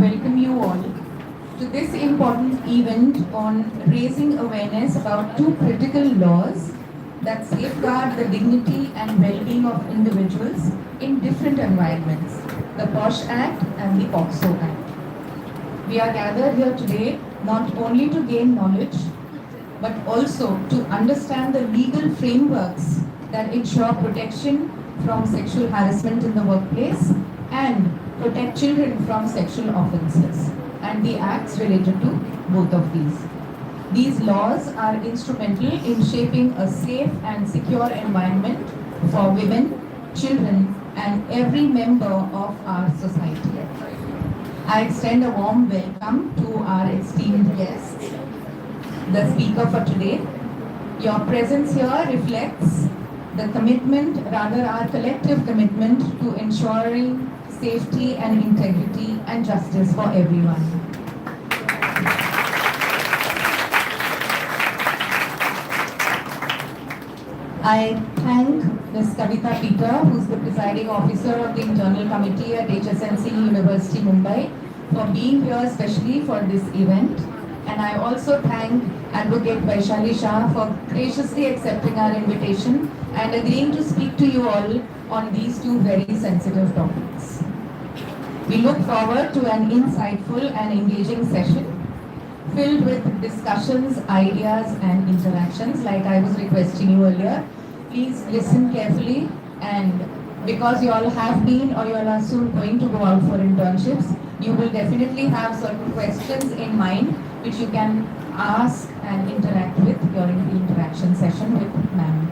welcome you all to this important event on raising awareness about two critical laws that safeguard the dignity and well-being of individuals in different environments, the POSH Act and the POCSO Act. We are gathered here today not only to gain knowledge, but also to understand the legal frameworks that ensure protection from sexual harassment in the workplace and protect children from sexual offences and the acts related to both of these. These laws are instrumental in shaping a safe and secure environment for women, children, and every member of our society. I extend a warm welcome to our esteemed guests, the speaker for today. Your presence here reflects the commitment, rather our collective commitment to ensuring safety and integrity and justice for everyone. I thank Ms. Kavita Peter, who is the presiding officer of the internal committee at HSNC University, Mumbai, for being here especially for this event. And I also thank Advocate Vaishali Shah for graciously accepting our invitation and agreeing to speak to you all on these two very sensitive topics. We look forward to an insightful and engaging session filled with discussions, ideas and interactions. Like I was requesting you earlier, please listen carefully, and because you all have been or you all are soon going to go out for internships, you will definitely have certain questions in mind which you can ask and interact with during the interaction session with ma'am.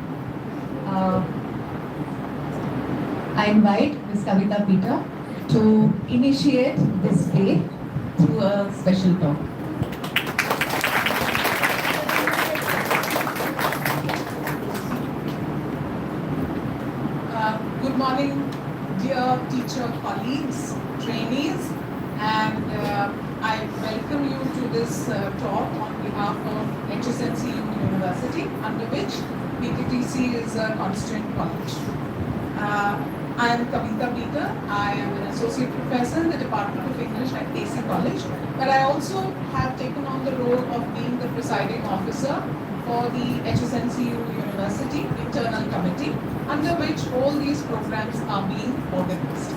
I invite Ms. Kavita Peter to initiate this day through a special talk. Good morning, dear teacher colleagues, trainees, and I welcome you to this talk on behalf of HSNC University, under which PTTC is a constituent college. I am Kavita Peter. I am an associate professor in the Department of English at KC College, but I also have taken on the role of being the presiding officer for the HSNC University internal committee, under which all these programs are being organized.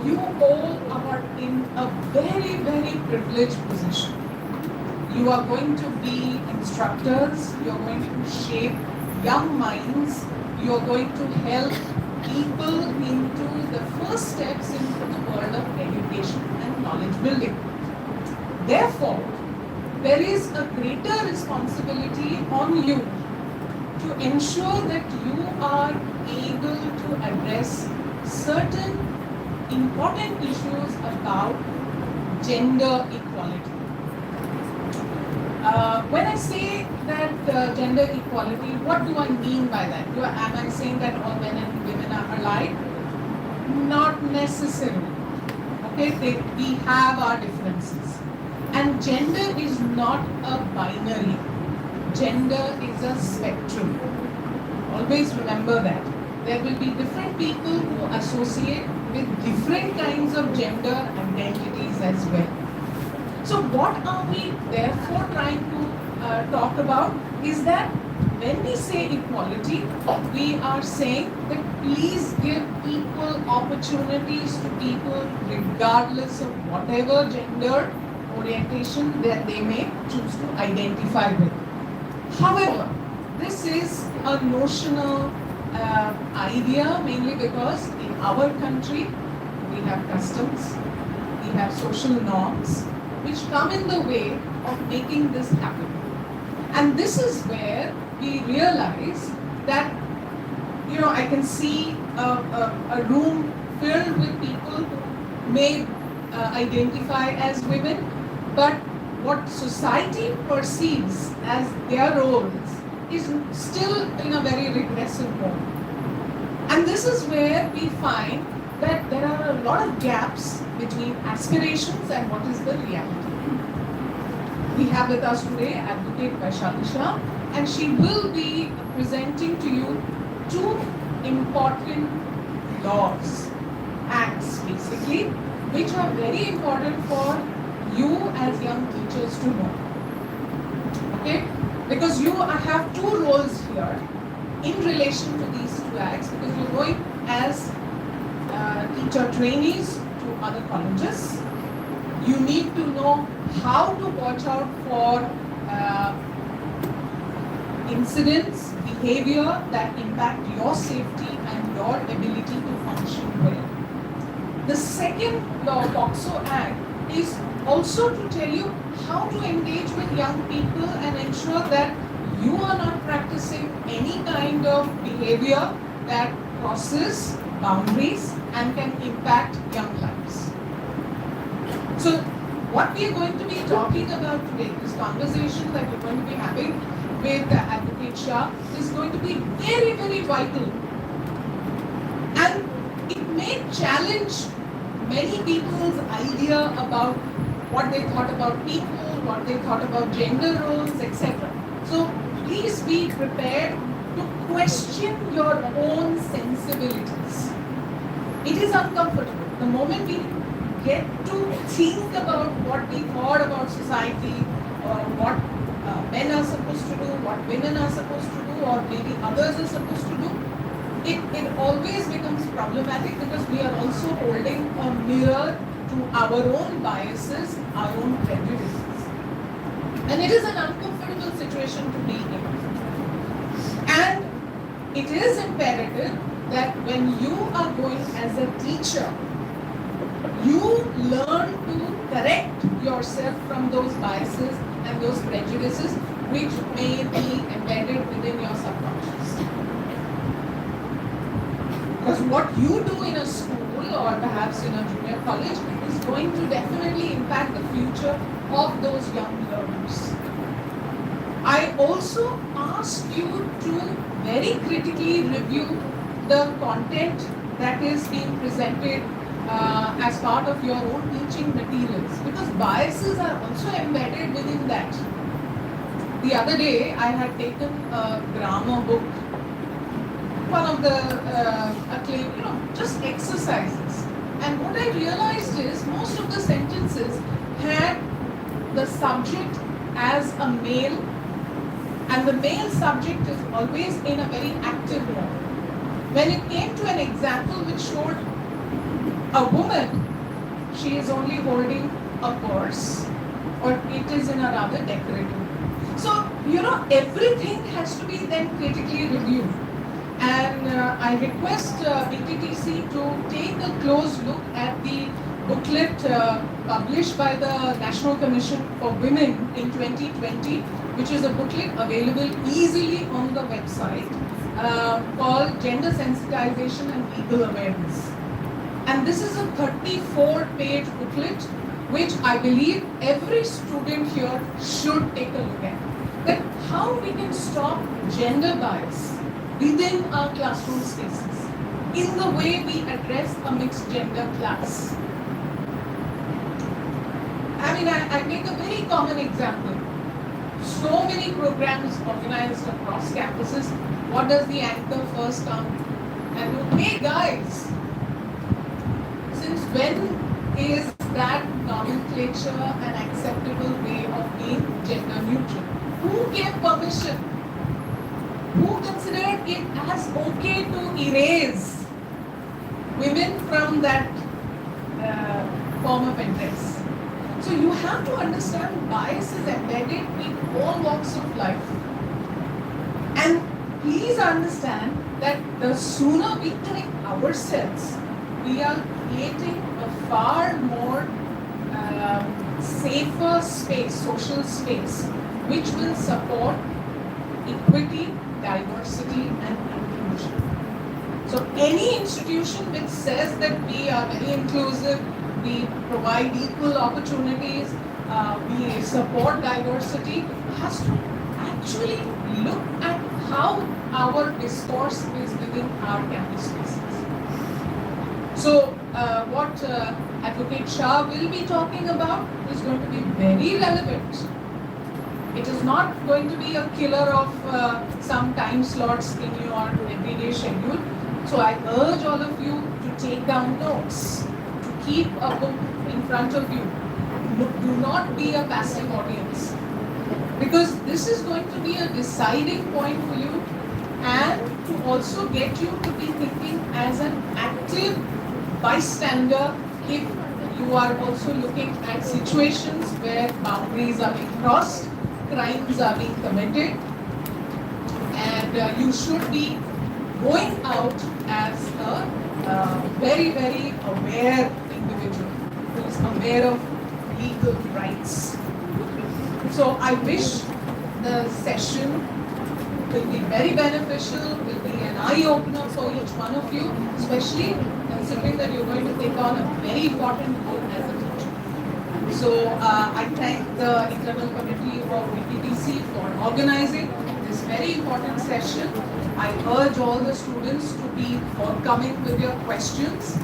You all are in a very, very privileged position. You are going to be instructors, you are going to shape young minds, you are going to help people into the first steps into the world of education and knowledge building. Therefore, there is a greater responsibility on you to ensure that you are able to address certain important issues about gender equality. When I say that gender equality, what do I mean by that? Am I saying that all men and women are alike? Not necessarily. Okay, we have our differences. And gender is not a binary. Gender is a spectrum. Always remember that. There will be different people who associate with different kinds of gender identities as well. So what are we therefore trying to talk about is that when we say equality, we are saying that please give equal opportunities to people regardless of whatever gender orientation that they may choose to identify with. However, this is a notional idea, mainly because in our country we have customs, we have social norms which come in the way of making this happen. And this is where we realize that, I can see a room filled with people who may identify as women, but what society perceives as their roles is still in a very regressive mode. And this is where we find that there are a lot of gaps between aspirations and what is the reality. We have with us today Advocate Vaishali Shah, and she will be presenting to you two important laws, acts basically, which are very important for you as young teachers to know. Okay? Because you have two roles here in relation to these two acts, because you're going as teacher trainees to other colleges. You need to know how to watch out for incidents, behavior that impact your safety and your ability to function well. The second law, POCSO Act, is also to tell you how to engage with young people and ensure that you are not practicing any kind of behavior that crosses boundaries and can impact young lives. So what we are going to be talking about today, this conversation that we're going to be having with Advocate Shah, is going to be very, very vital. And it may challenge many people's idea about what they thought about people, what they thought about gender roles, etc. So please be prepared to question your own sensibilities. It is uncomfortable. The moment we get to think about what we thought about society, or what men are supposed to do, what women are supposed to do, or maybe others are supposed to do, it always becomes problematic, because we are also holding a mirror to our own biases, our own prejudices. And it is an uncomfortable situation to be in. And it is imperative that when you are going as a teacher, you learn to correct yourself from those biases and those prejudices which may be embedded within your subconscious. Because what you do in a school or perhaps in a junior college is going to definitely impact the future of those young learners. I also ask you to very critically review the content that is being presented as part of your own teaching materials, because biases are also embedded within that. The other day I had taken a grammar book, one of the acclaimed, just exercises, and what I realized is most of the sentences had the subject as a male, and the male subject is always in a very active mode. When it came to an example which showed a woman, she is only holding a purse, or it is in a rather decorative. So, everything has to be then critically reviewed. And I request BTTC to take a close look at the booklet published by the National Commission for Women in 2020, which is a booklet available easily on the website called Gender Sensitization and Legal Awareness. And this is a 34-page booklet which I believe every student here should take a look at. That how we can stop gender bias within our classroom spaces in the way we address a mixed gender class. I make a very common example. So many programs organized across campuses. What does the anchor first come and do? Hey guys, since when is that nomenclature an acceptable way of being gender neutral? Who gave permission? Who considered it as okay to erase women from that form of address? So you have to understand bias is embedded in all walks of life. And please understand that the sooner we correct ourselves, we are creating a far more safer space, social space, which will support equity, diversity, and inclusion. So any institution which says that we are very inclusive, we provide equal opportunities, we support diversity, has to actually look at how our discourse is within our campus spaces. So what Advocate Shah will be talking about is going to be very relevant. It is not going to be a killer of some time slots in your everyday schedule. So I urge all of you to take down notes, to keep a book in front of you. Do not be a passive audience, because this is going to be a deciding point for you, and to also get you to be thinking as an active bystander if you are also looking at situations where boundaries are being crossed, crimes are being committed, and you should be going out as a very, very aware individual who is aware of legal rights. So I wish the session will be very beneficial, will be an eye-opener for each one of you, especially considering that you're going to take on a very important role as a teacher. So I thank the Internal Committee of VPTC for organizing this very important session. I urge all the students to be forthcoming with your questions.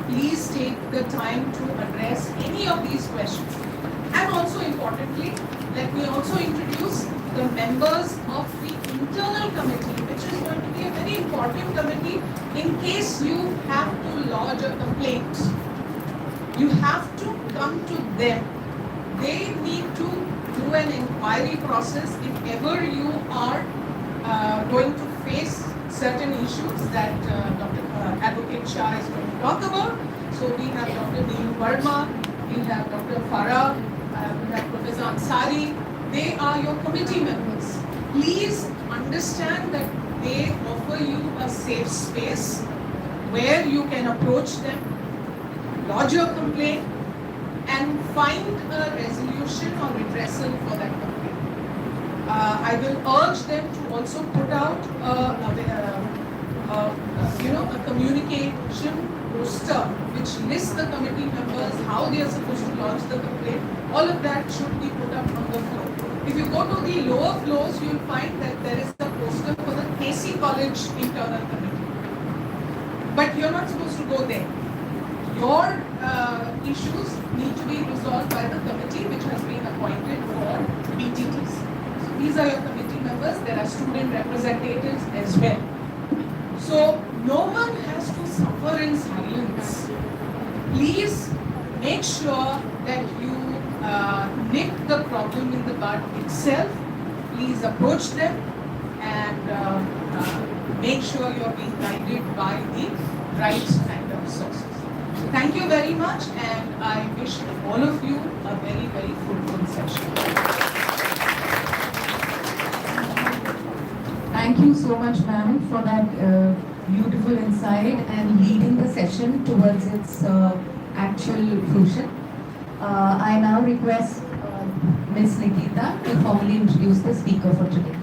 Please take the time to address any of these questions. And also importantly, let me also introduce the members of the internal committee, which is going to be a very important committee in case you have to lodge a complaint. You have to come to them. They need to do an inquiry process if ever you are going to face certain issues that Dr. Advocate Shah is going to talk about. So we have Dr. Neil Verma, we have Dr. Farah, we have Professor Ansari. They are your committee members. Please understand that they offer you a safe space where you can approach them, lodge your complaint, and find a resolution or redressal for that complaint. I will urge them to also put out a communication poster which lists the committee members, how they are supposed to lodge the complaint. All of that should be put up on the floor. If you go to the lower floors, you will find that there is a poster for the KC College Internal Committee. But you're not supposed to go there. Your issues need to be resolved by the committee which has been appointed for BTTs. So these are your committee members. There are student representatives as well. So no one has to suffer in silence. Please make sure that you nip the problem in the bud itself. Please approach them and make sure you're being guided by the right kind of sources. So thank you very much, and I wish all of you a very, very fruitful session. Thank you so much, ma'am, for that beautiful insight and leading the session towards its actual fruition. I now request Ms. Nikita to formally introduce the speaker for today.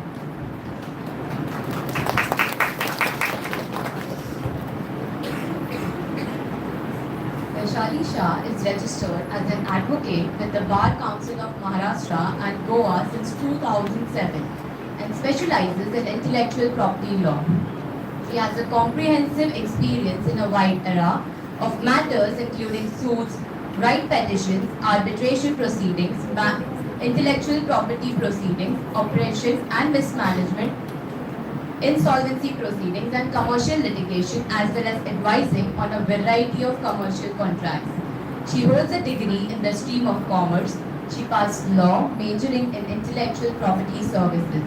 Vaishali Shah is registered as an advocate with the Bar Council of Maharashtra and Goa since 2007 and specializes in intellectual property law. She has a comprehensive experience in a wide array of matters including suits, right petitions, arbitration proceedings, intellectual property proceedings, operations and mismanagement, insolvency proceedings and commercial litigation, as well as advising on a variety of commercial contracts. She holds a degree in the stream of commerce. She passed law, majoring in intellectual property services.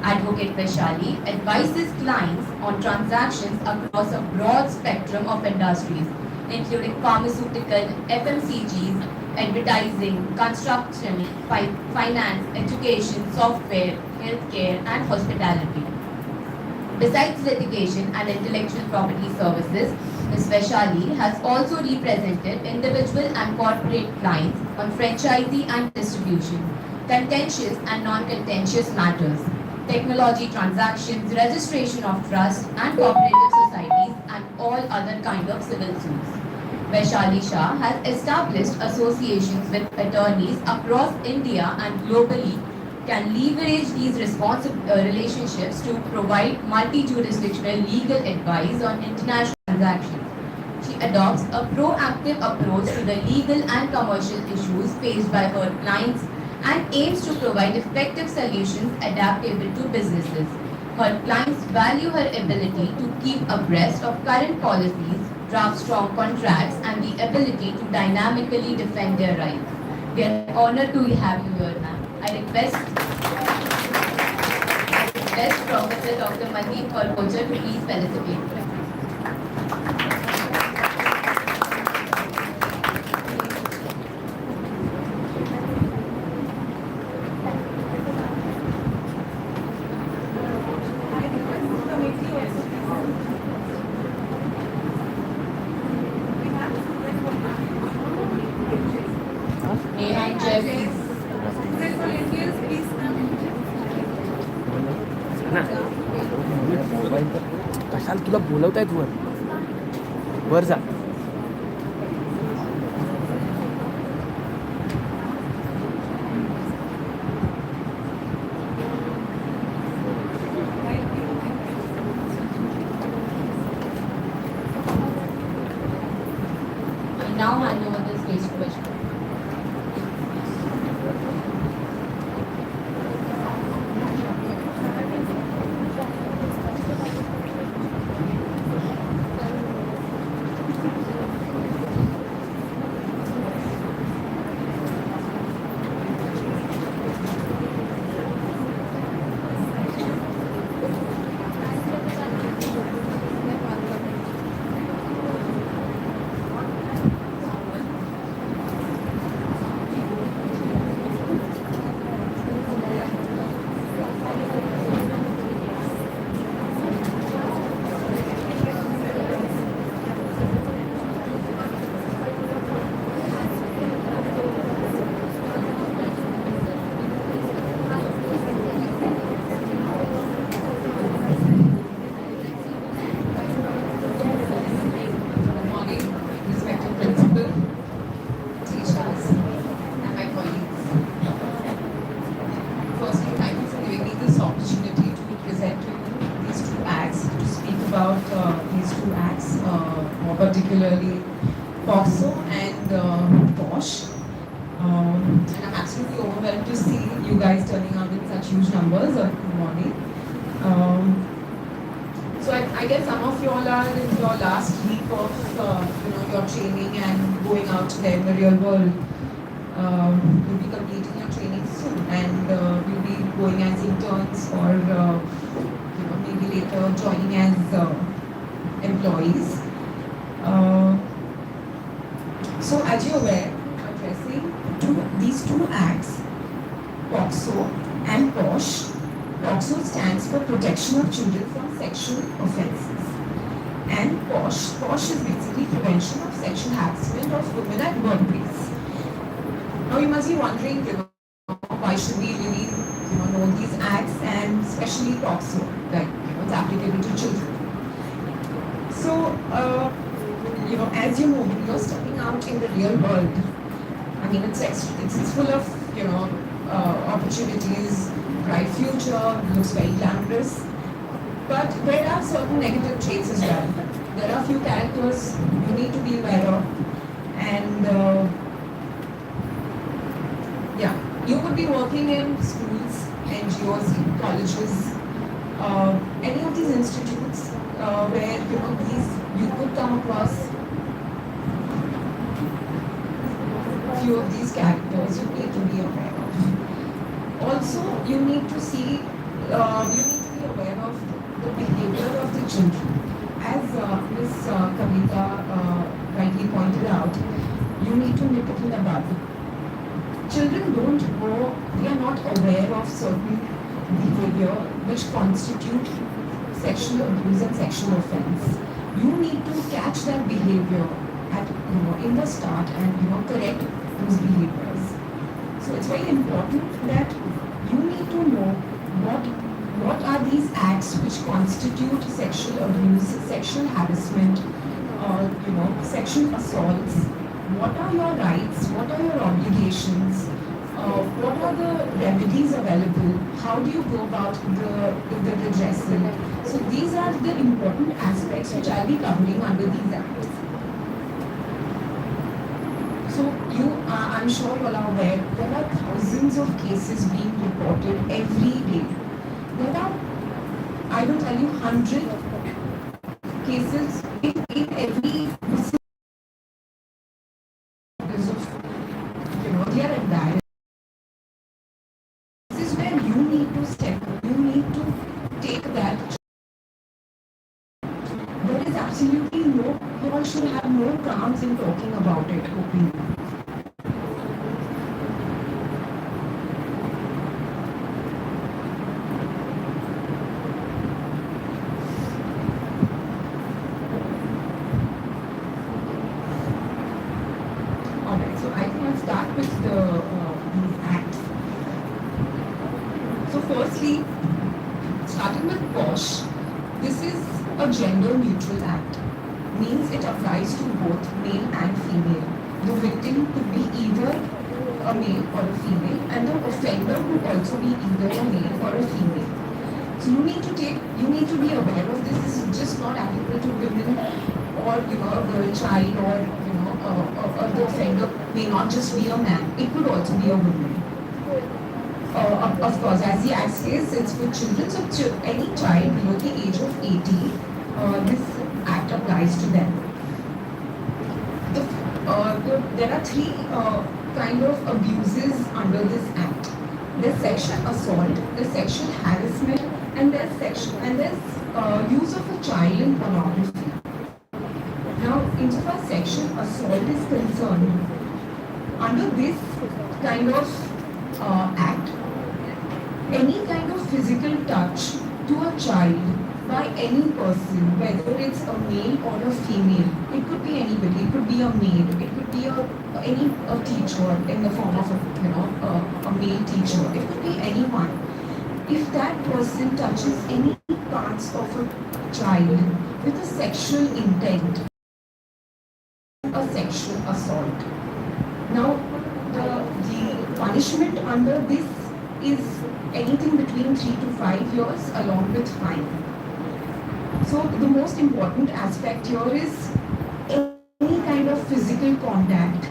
Advocate Vaishali advises clients on transactions across a broad spectrum of industries, including pharmaceutical, FMCGs, advertising, construction, finance, education, software, healthcare, and hospitality. Besides litigation and intellectual property services, Ms. Vaishali has also represented individual and corporate clients on franchisee and distribution, contentious and non-contentious matters, technology transactions, registration of trust and cooperative societies, and all other kind of civil suits. Vaishali Shah has established associations with attorneys across India and globally, can leverage these relationships to provide multi-jurisdictional legal advice on international transactions. She adopts a proactive approach to the legal and commercial issues faced by her clients and aims to provide effective solutions adaptable to businesses. Her clients value her ability to keep abreast of current policies, draft strong contracts, and the ability to dynamically defend their rights. We are honored to have you here, ma'am. I request Professor Dr. Mandeep Kalpocha to please felicitate. May I chair, please? कशाला तुला बोलवतायत वर वर जा I now hand over the stage to Vishnu. Good morning, respected principal, teachers, and my colleagues. Firstly, thank you for giving me this opportunity to present to you these two acts, to speak about these two acts, more particularly POCSO and POSH. And I'm absolutely overwhelmed to see you guys turning out in such huge numbers. Good morning. So I guess some of you all are in your last week of your training and going out there in the real world. You'll be completing your training soon, and you'll be going as interns or maybe later joining as employees. So as you're aware, addressing these two acts, POCSO and POSH. POCSO stands for Protection of Children from Sexual Offences, and POSH is basically Prevention of Sexual Harassment of Women at Workplace. Now you must be wondering, why should we really, know these acts, and especially POCSO, like it's applicable to children. So, as you know, when you're stepping out in the real world, I mean, it's full of opportunities, bright future, looks very glamorous. But there are certain negative traits as well. There are a few characters you need to be aware of, and you could be working in schools, NGOs, colleges, any of these institutes where you could come across few of these characters you need to be aware of. Also, you need to be aware of the behavior of the children. As Ms. Kavita rightly pointed out, you need to nip it in the bud. Children they are not aware of certain behavior which constitute sexual abuse and sexual offense. You need to catch that behavior in the start and correct those behaviors. So it's very important that you need to know what are these acts which constitute sexual abuse, sexual harassment, sexual assaults. What are your rights? What are your obligations? What are the remedies available? How do you go about the redressal? So these are the important aspects which I'll be covering under these acts. So I'm sure you all are aware, there are thousands of cases being reported every day. There are, I will tell you, 100 cases in every should have more grounds in talking about it openly. Alright, so I think I'll start with these acts. So firstly, starting with POSH, this is a gender neutral act. Means it applies to both male and female. The victim could be either a male or a female, and the offender could also be either a male or a female. So you need to be aware of this. This is just not applicable to women or a girl child, or the offender may not just be a man. It could also be a woman. Of course, as the Act says, it's for children. So any child below the age of 18, this Act applies to them. There are three kind of abuses under this Act. There's sexual assault, there's sexual harassment, and there's use of a child in pornography. Now, insofar sexual assault is concerned, under this kind of Act, any kind of physical touch to a child by any person, whether it's a male or a female, it could be anybody, it could be a maid, it could be a teacher in the form of a male teacher, it could be anyone. If that person touches any parts of a child with a sexual intent, a sexual assault. Now, the punishment under this is anything between 3 to 5 years along with fine. So the most important aspect here is any kind of physical contact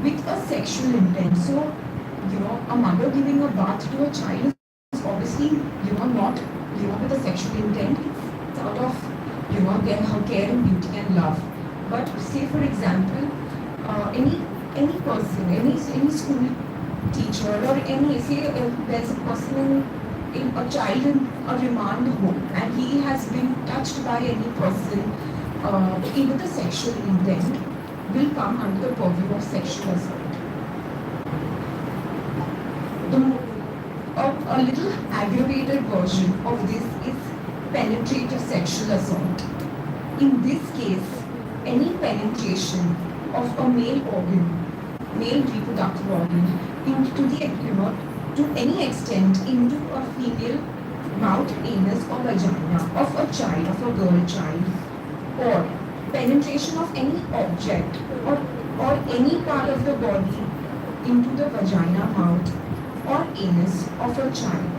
with a sexual intent. So, a mother giving a bath to a child is obviously, not, with a sexual intent. It's out of, her care and beauty and love. But say, for example, any person, any school teacher, or there's a person in a child in a remand home, and he has been touched by any person with a sexual intent, will come under the purview of sexual assault. A little aggravated version of this is penetrative sexual assault. In this case, any penetration of a male organ, male reproductive organ, to any extent into a female mouth, anus or vagina of a child, of a girl child, or penetration of any object or any part of the body into the vagina, mouth or anus of a child.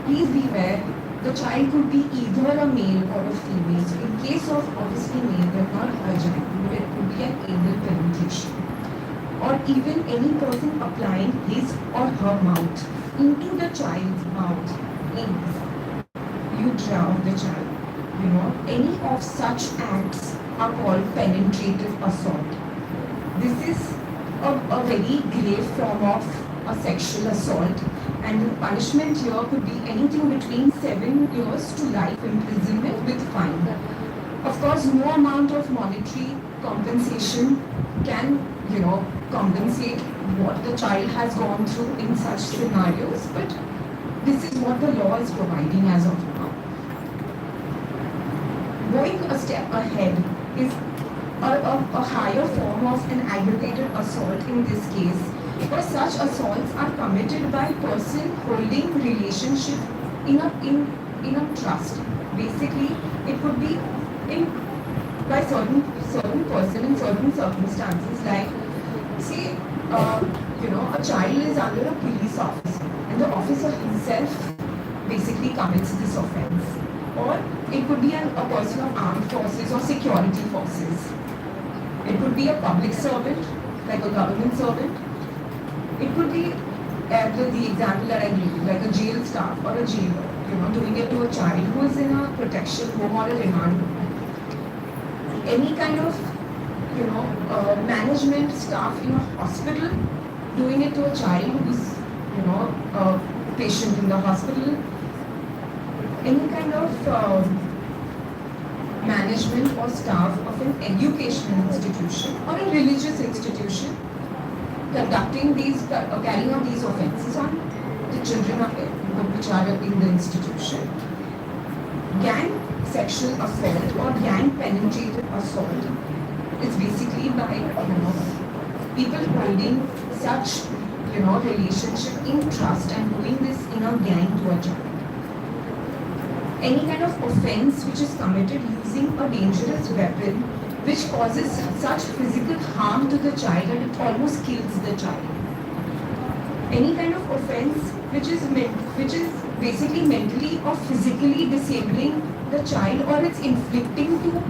Please beware, the child could be either a male or a female. So in case of obviously male, but not vagina, but it could be an anal penetration. Or even any person applying his or her mouth into the child's mouth, anus, urethra of the child. Any of such acts are called penetrative assault. This is a very grave form of a sexual assault, and the punishment here could be anything between 7 years to life imprisonment with fine. Of course, no amount of monetary compensation can, compensate what the child has gone through in such scenarios, but this is what the law is providing as of now. Going a step ahead is a higher form of an aggravated assault in this case, where such assaults are committed by person holding relationship in a trust. Basically, it could be by certain person in certain circumstances, like say a child is under a police officer and the officer himself basically commits this offense, or it could be a person of armed forces or security forces. It could be a public servant, like a government servant. It could be the example that I gave you, like a jail staff or a jailer, doing it to a child who is in a protection home or a remand home. Any kind of, management staff in a hospital doing it to a child who is, a patient in the hospital. Any kind of management or staff of an educational institution or a religious institution conducting these, carrying out these offences on the children of which are in the institution. Gang sexual assault or gang penetrative assault is basically by people holding such relationship in trust and doing this in a gang to a child. Any kind of offence which is committed using a dangerous weapon which causes such physical harm to the child that it almost kills the child. Any kind of offence which is basically mentally or physically disabling the child, or it's inflicting to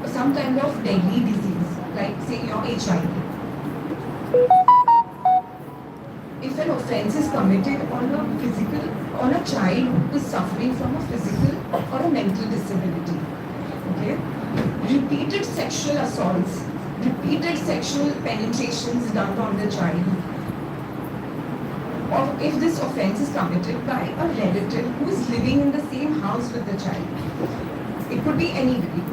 some kind of deadly disease like say your HIV. If an offence is committed on a child who is suffering from a physical or a mental disability, okay, repeated sexual assaults, repeated sexual penetrations done on the child, or if this offence is committed by a relative who is living in the same house with the child, it could be anybody, it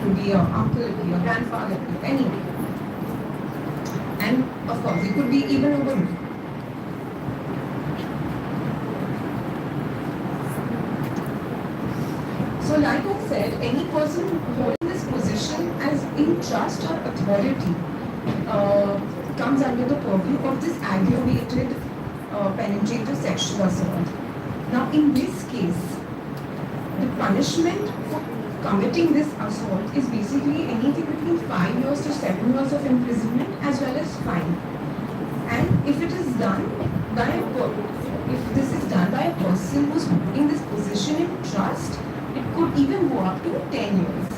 could be your uncle, it could be your grandfather, it could be anybody, and of course it could be even a woman. So like I said, any person holding this position as in trust or authority comes under the purview of this aggravated penetrative sexual assault. Now in this case, the punishment for committing this assault is basically anything between 5 years to 7 years of imprisonment as well as fine. And if it is done by if this is done by a person who's holding this position in trust, it could even go up to 10 years.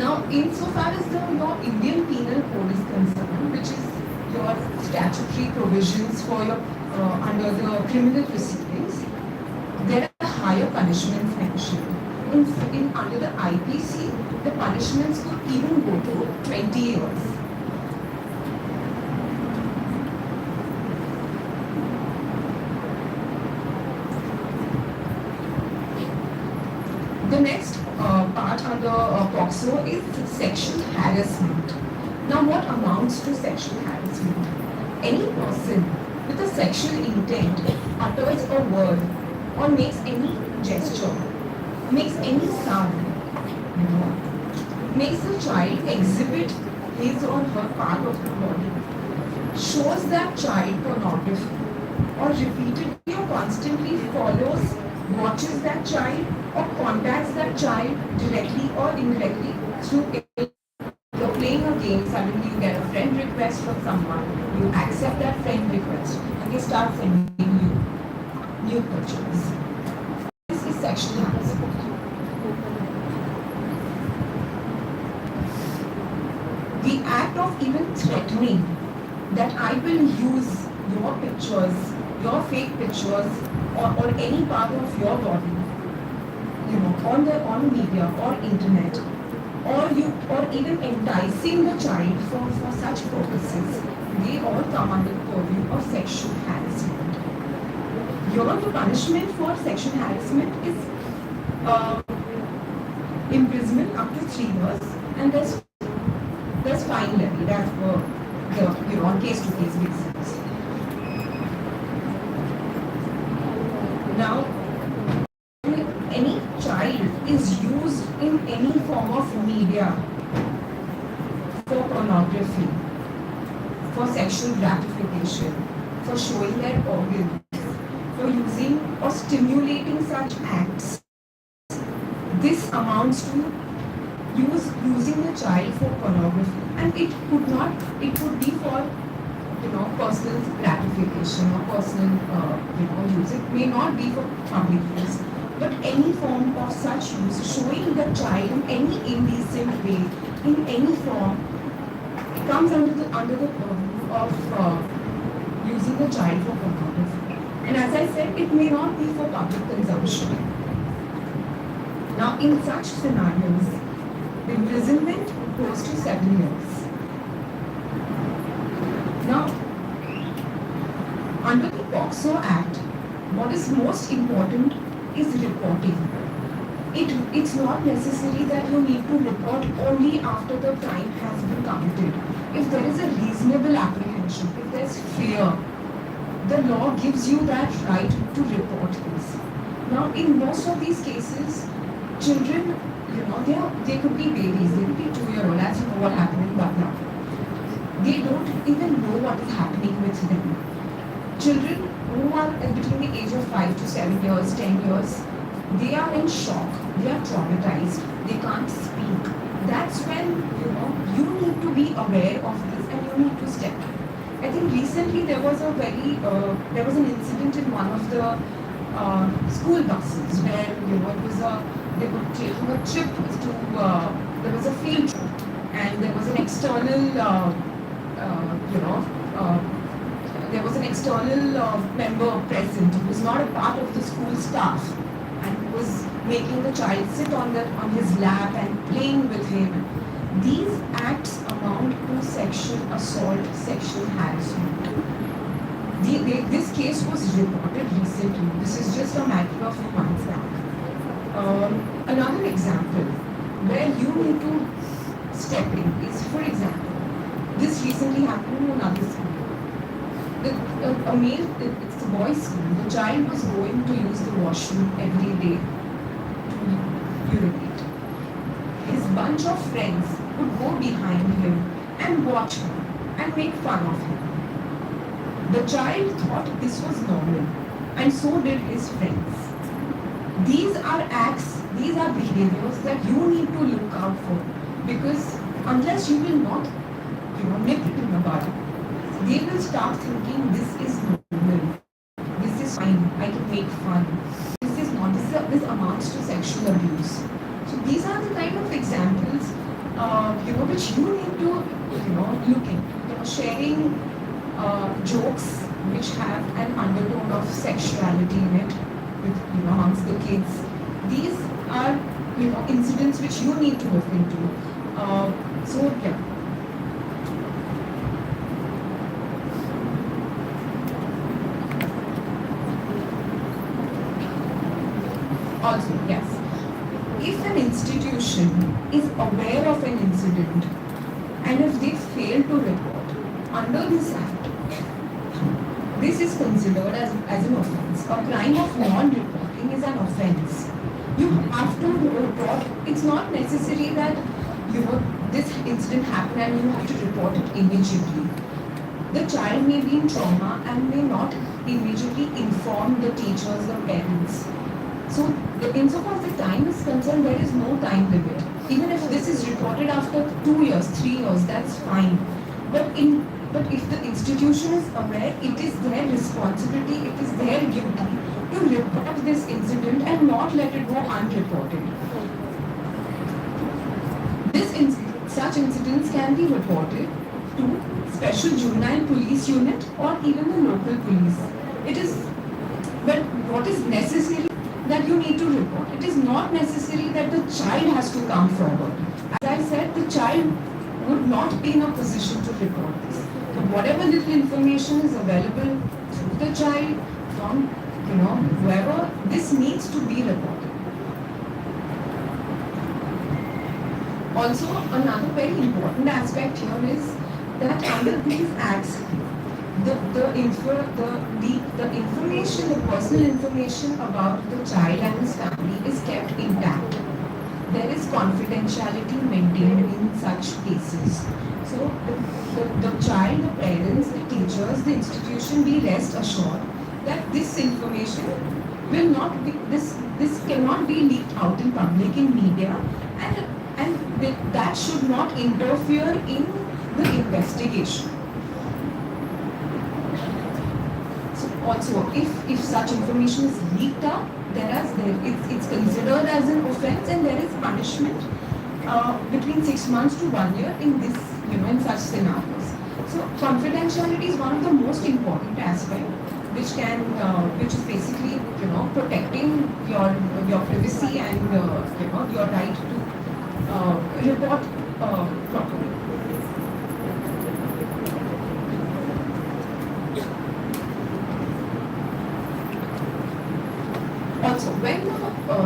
Now, insofar as your Indian Penal Code is concerned, which is your statutory provisions for your under the criminal proceedings, there are higher punishments mentioned. Under the IPC, the punishments could even go to 20 years. The next part under POCSO is sexual harassment. Now, what amounts to sexual harassment? Any person with a sexual intent utters a word or makes any gesture, makes any sound, makes a child exhibit his or her part of the body, shows that child pornography, or repeatedly or constantly follows, watches that child, or contacts that child directly or indirectly through you're playing a game, suddenly you get a friend request from someone, you accept that friend request, and they start sending you nude pictures. This is sexual harassment. The act of even threatening that I will use your pictures, your fake pictures, or any part of your body, on media or internet, or even enticing the child for such purposes, they all come under the purview of sexual harassment. The punishment for sexual harassment is imprisonment up to 3 years, and there's fine levied as per on case-to-case basis. Now, any child is used in any form of media for pornography, for sexual gratification, for showing their organs, for using or stimulating such acts, this amounts to using the child for pornography, and it could be for personal gratification or personal use. It may not be for public use, but any form of such use, showing the child in any indecent way, in any form, it comes under the purview of using the child for pornography. And as I said, it may not be for public consumption. Now, in such scenarios, imprisonment goes to 7 years. Now, under the POCSO Act, what is most important is reporting. it's not necessary that you need to report only after the crime has been committed. If there is a reasonable apprehension, if there's fear, the law gives you that right to report this. Now, in most of these cases, children, they could be babies, they could be 2-year-old, as you know what happened in Butler. They don't even know what is happening with them. Children who are between the age of 5 to 7 years, 10 years, they are in shock, they are traumatized, they can't speak. That's when, you need to be aware of this and you need to step in. I think recently there was an incident in one of the school buses where, they were taking a trip to, there was a field trip and there was an external, there was an external member present who was not a part of the school staff and was making the child sit on his lap and playing with him. These acts amount to sexual assault, sexual harassment. This case was reported recently. This is just a matter of months back. Another example where you need to step in is, for example, this recently happened in another school. It's a boys' school. The child was going to use the washroom every day to urinate. His bunch of friends would go behind him and watch him and make fun of him. The child thought this was normal, and so did his friends. These are acts, these are behaviors that you need to look out for, because unless you will not, nip it in the bud, they will start thinking this is normal, this is fine, I can make fun. This is not, this amounts to sexual abuse. So these are the kind of examples, which you need to, look into. Sharing jokes which have an undertone of sexuality in it, with, amongst the kids. These are, incidents which you need to look into. Yeah. Also, yes, if an institution is aware of an incident and if they fail to report under this act, this is considered as an offense. A crime of non-reporting is an offense. You have to report. It's not necessary that this incident happened and you have to report it immediately. The child may be in trauma and may not immediately inform the teachers, the parents. So, insofar as the time is concerned, there is no time limit. Even if this is reported after 2 years, 3 years, that's fine. But if the institution is aware, it is their responsibility, it is their duty to report this incident and not let it go unreported. Such incidents can be reported to Special Juvenile Police Unit or even the local police. But what is necessary that you need to report. It is not necessary that the child has to come forward. As I said, the child would not be in a position to report this. So whatever little information is available through the child, from whoever, this needs to be reported. Also, another very important aspect here is that under these acts, the information, the personal information about the child and his family is kept intact. There is confidentiality maintained in such cases. So the child, the parents, the teachers, the institution be rest assured that this information will not be, this cannot be leaked out in public, in media, and that should not interfere in the investigation. Also, if such information is leaked out, it's considered as an offence and there is punishment between 6 months to 1 year in this, in such scenarios. So confidentiality is one of the most important aspects, which is basically, protecting your privacy and your right to report properly. Also, when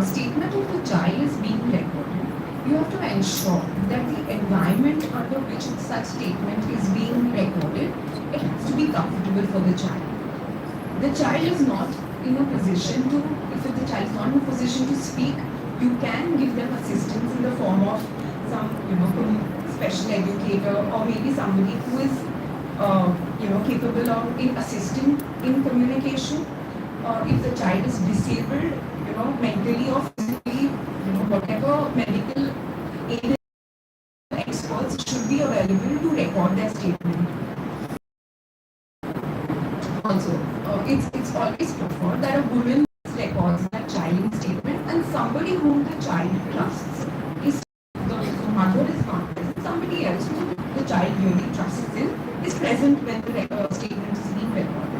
statement of the child is being recorded, you have to ensure that the environment under which such statement is being recorded, it has to be comfortable for the child. The child is not in a position to, if the child is not in a position to speak, you can give them assistance in the form of some, special educator or maybe somebody who is, capable of in assisting in communication. Or if the child is disabled, mentally or physically, whatever medical aid experts should be available to record their statement. Also, it's always preferred that a woman records that child's statement and somebody whom the child trusts is the mother is not present, somebody else who the child really trusts is present when the statement is being recorded.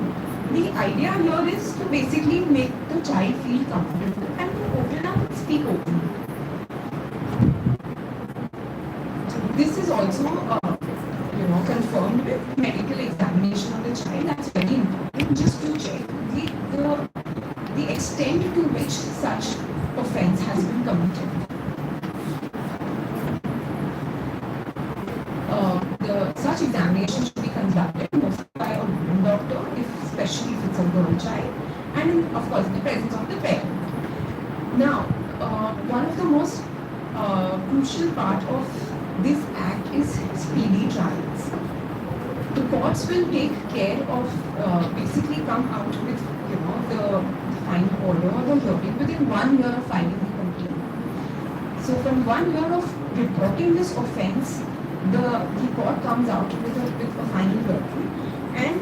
The idea here is to basically make the child feel comfortable and to open up and speak openly. This is also, confirmed with medical examination of the child. That's very important, just to check the extent to which such offence has been committed. Such examination should be conducted mostly by a woman doctor, especially if it's a girl child, and of course in the presence of the parent. Now, one of the most crucial part of this act is speedy trials. The courts will take care of basically come out with the final order or the hearing within 1 year of filing the complaint. So from 1 year of reporting this offence, the court comes out with a final hearing, and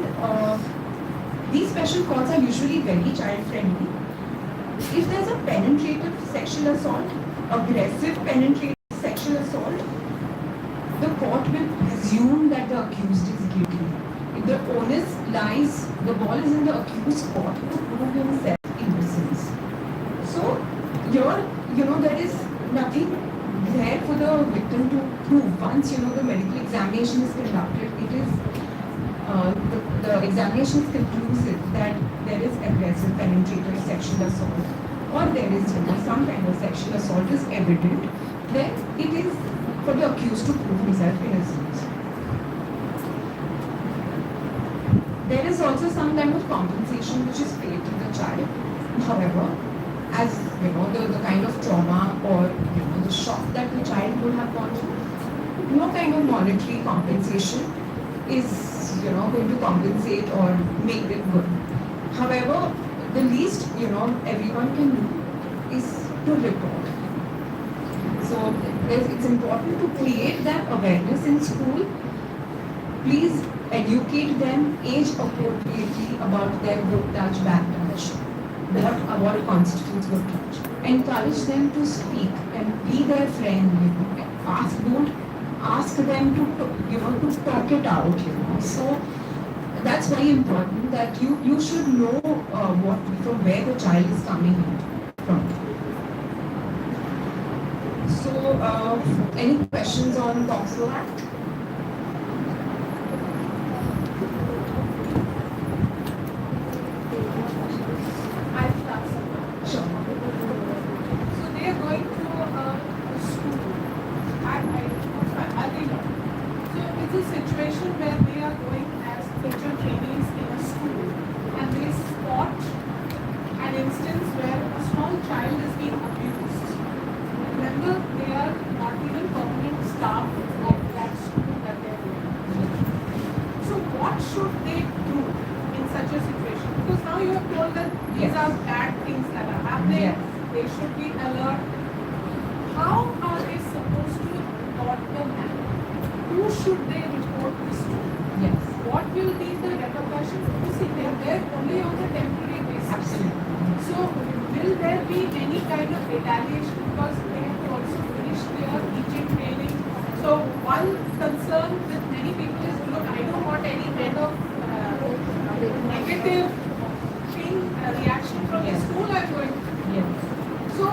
these special courts are usually very child friendly. If there's a penetrative sexual assault, aggressive penetrative sexual assault, the court will presume that the accused is guilty. If the onus lies, the ball is in the accused's court to prove himself innocence. So here, there is nothing there for the victim to prove. Once the medical examination is conducted, it is the examination is conclusive that there is aggressive penetrative sexual assault, or there is some kind of sexual assault is evident, then it is for the accused to prove himself innocent. There is also some kind of compensation which is paid to the child. However, as the kind of trauma or the shock that the child would have gone through, no kind of monetary compensation is going to compensate or make it good. However, the least everyone can do is to report. So it's important to create that awareness in school. Please educate them age appropriately about their good touch, bad touch, what constitutes good touch. Encourage them to speak and be their friend. Don't ask them to talk it out. So that's very important. That you should know from where the child is coming from. So, any questions on POCSO Act? Sure. So they are going to school. I think so. It's a situation where they are going as teacher trainees in a school, and they spot an instance where a small child is being abused. Remember, they are not even permanent staff of that school that they are going. So what should they do in such a situation? Because now you have told that these are bad things that are happening. Yes. They should be alert. How are they supposed to report the matter? Who should they report this to? Yes. What will be the repercussions? You see, they are there only on a temporary basis. Absolutely. So, will there be any kind of retaliation because they have to also finish their teaching training? So, one concern with many people is, look, I don't want any kind of negative thing, reaction from the Yes. school I'm going to. Yes. So,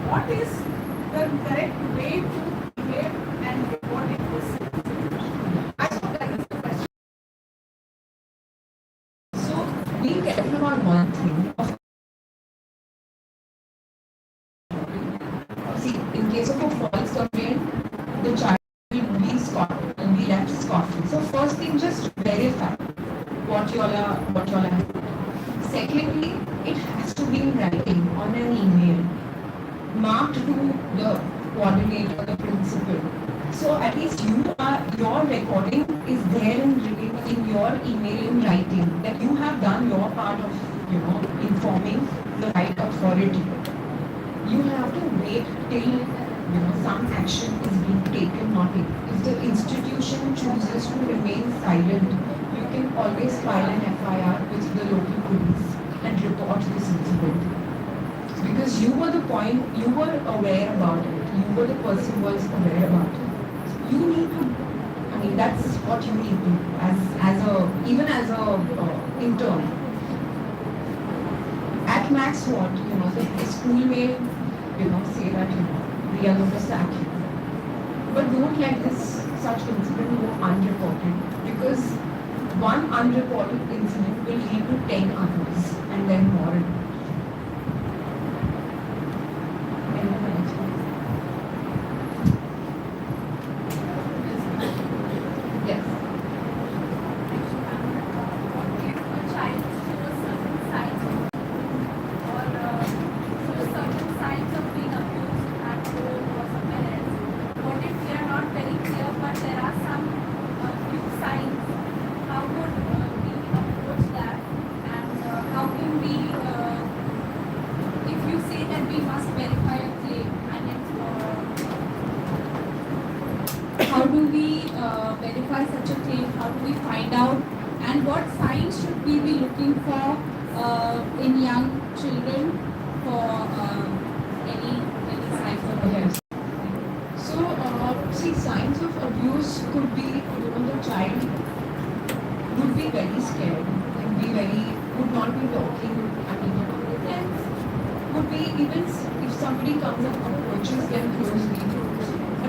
what is the correct way to behave and report it this situation? I thought that is the question. So, be careful about one thing. case of a false complaint, the child will be left scot-free. So first thing, just verify what you all are. Secondly, it has to be in writing on an email, marked to the coordinator, the principal. So at least your recording is there in your email in writing that you have done your part of informing the right authority. You have to wait till some action is being taken, not taken. If the institution chooses to remain silent, you can always file an FIR with the local police and report this incident. Because you were aware about it. You were the person who was aware about it. You need to, that's what you need to do even as a intern. At max what, the school may, say that, we are going to sack you. But don't let such incident go unreported, because one unreported incident will lead to 10 others and then more. Yes. How do we verify such a claim? How do we find out? And what signs should we be looking for in young children for any signs of abuse? Yes. So, see, signs of abuse could be, the child would be very scared and would not be talking. And would be even if somebody comes and approaches them closely.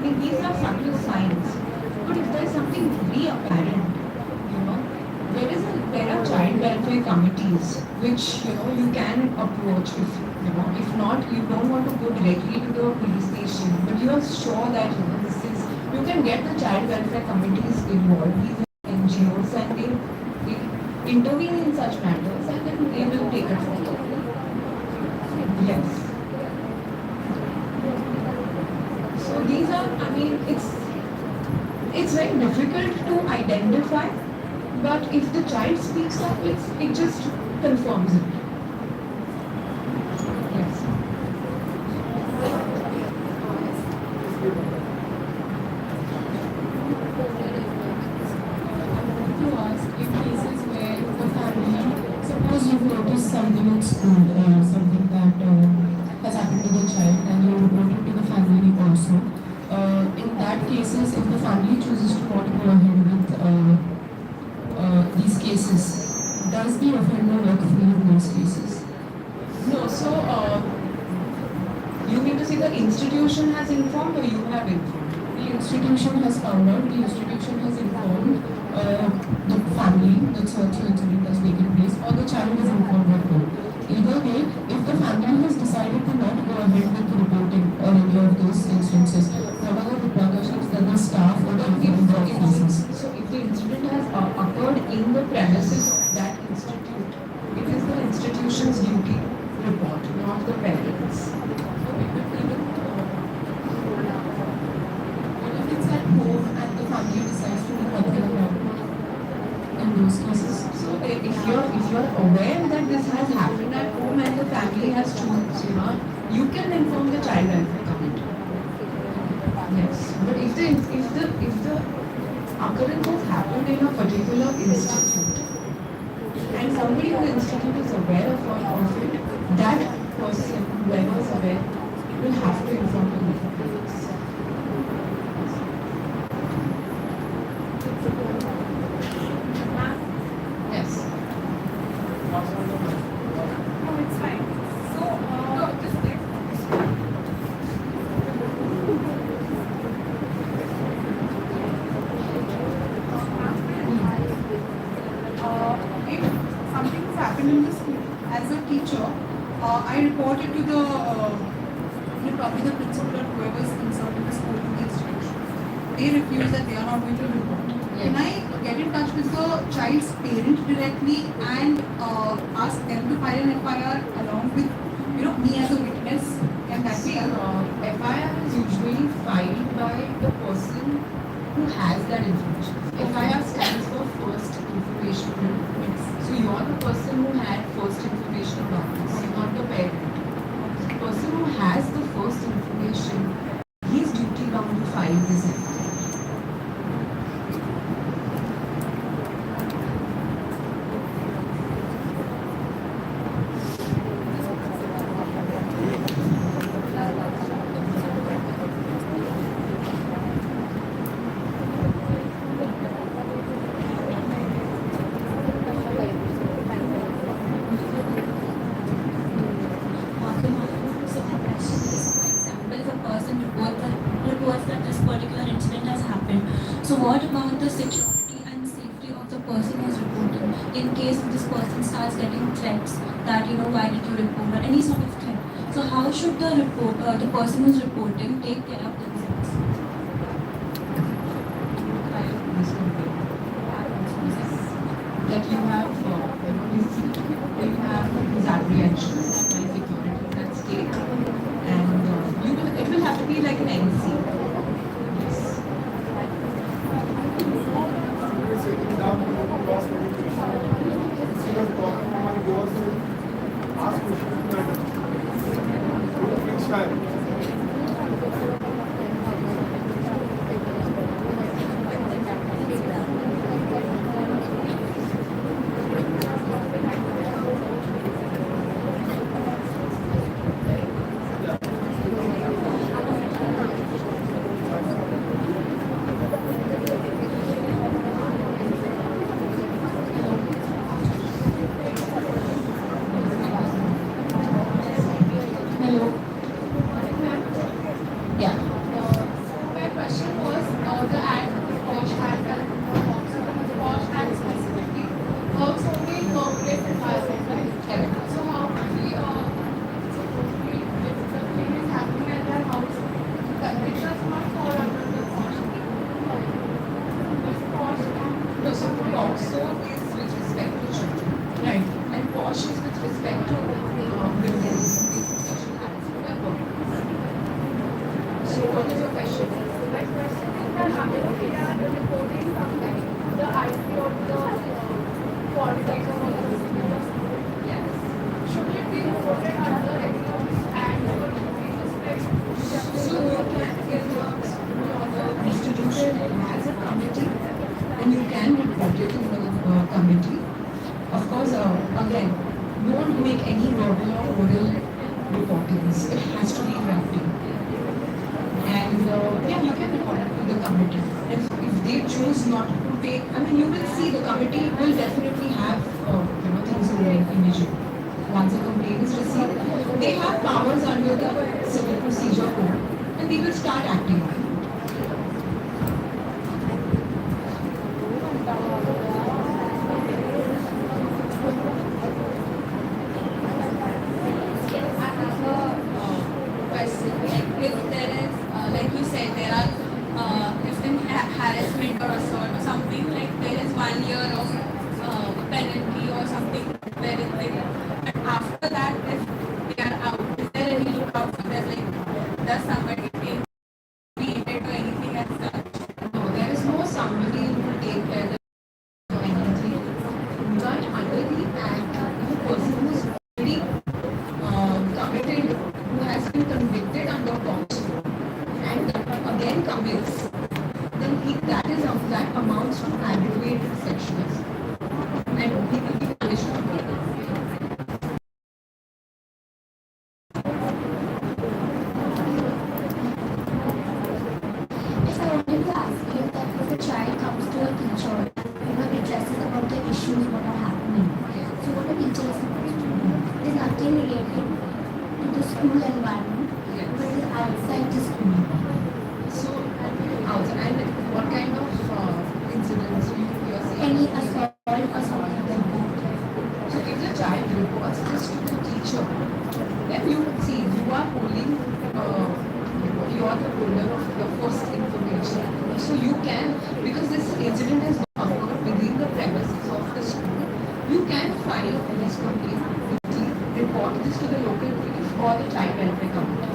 These are subtle signs. But if there is something very apparent, there are child welfare committees which you can approach. If not, you don't want to go directly to the police station, but you are sure that you can get the child welfare committees involved. These are NGOs, and they intervene in such matters, and then they will take it forward. Yes. So these are, it's very difficult to identify, but if the child speaks up, it just confirms it. Yes. To ask, in cases where the family, suppose you've noticed something at school or something that has happened to the child and you report it to the family also. In that cases, if the family chooses to not go ahead with these cases, does the offender work free in those cases? No, so you mean to say the institution has informed or you have informed? The institution has found out, the institution has informed the family that such an incident has taken place, or the child is informed at home. Either way, if the family has decided to not go ahead with reporting or any of those instances, what are the repercussions that the staff or the offender faces? So if the incident has occurred in the premises of that institute, it is the institution's duty to report, not the parents. If it's at home and the family decides to do nothing about it in those cases. So if you're aware that this has happened at home and the family has chosen, you can inform the child welfare committee. Yes, but if the occurrence has happened in a particular institute and somebody in the institute is aware of it, that person, whoever is aware, will have to inform the police. Yes. No, it's fine. So, no, just wait. If something has happened in the school, as a teacher, I report it to the probably the principal or whoever is concerned in the school in the institution. They refuse that they are not going to report. Can I get in touch with the child's parent directly and ask them to file an FIR along with, me as a witness? Can that be allowed? FIR is usually filed by the person who has that information. FIR stands for First Information. So you are the person who had first information about this, not the parent. The person who has the first information, he is duty bound to file this FIR. Reports that this particular incident has happened. So what about the security and safety of the person who is reporting? In case this person starts getting threats that why did you report or any sort of threat. So how should the person who is reporting take care of themselves? That you have, you have these apprehensions by security in that state, and it will have to be like an NC. Yes. Hello. Yeah. My question was, the Act, POSH Act and POSH Act specifically works only in workplace environment, right? Correct. So how do we, supposedly, if the thing is happening at their house, convictions not fall under the POSH Act. This POSH Act. No, so POCSO is with respect to children. Right. And POSH is with respect to women. So what is your question? My question is that after we are reporting something, the IP or the politics or the Yes. should it be reported under any of this act or should we just like So you can get the institution has a committee and you can report it in the committee. Of course, again, don't make any verbal or oral reportings. It has to be writing. And yeah, you can report it to the committee. If they choose not to take, you will see the committee will definitely have things moving immediately. Once a complaint is received, they have powers under the Civil Procedure Code, and they will start acting on it. Question, like if there is, like you said, there are, if in harassment or assault or something, like there is 1 year of penalty or something, there is like, but after that, if they are out, is there any lookout for them? Like, does somebody take to anything as such? No, there is no somebody who will take care of anything. But under the act, if a person who is already committed, who has been convicted under POCSO and again commits, then that amounts to aggravated sexual assault. And he will be punished for it. Yes, I wanted to ask you that if a child comes to a teacher and addresses about the issues what are happening, so what a teacher is supposed to do? It is nothing related to the school environment, but it is outside the school. So, outside, and what kind of incidents you are saying? Any assault or something like that. So if the child reports this to the teacher, then you would see you are holding you can file a police complaint quickly, report this to the local police or the child welfare company.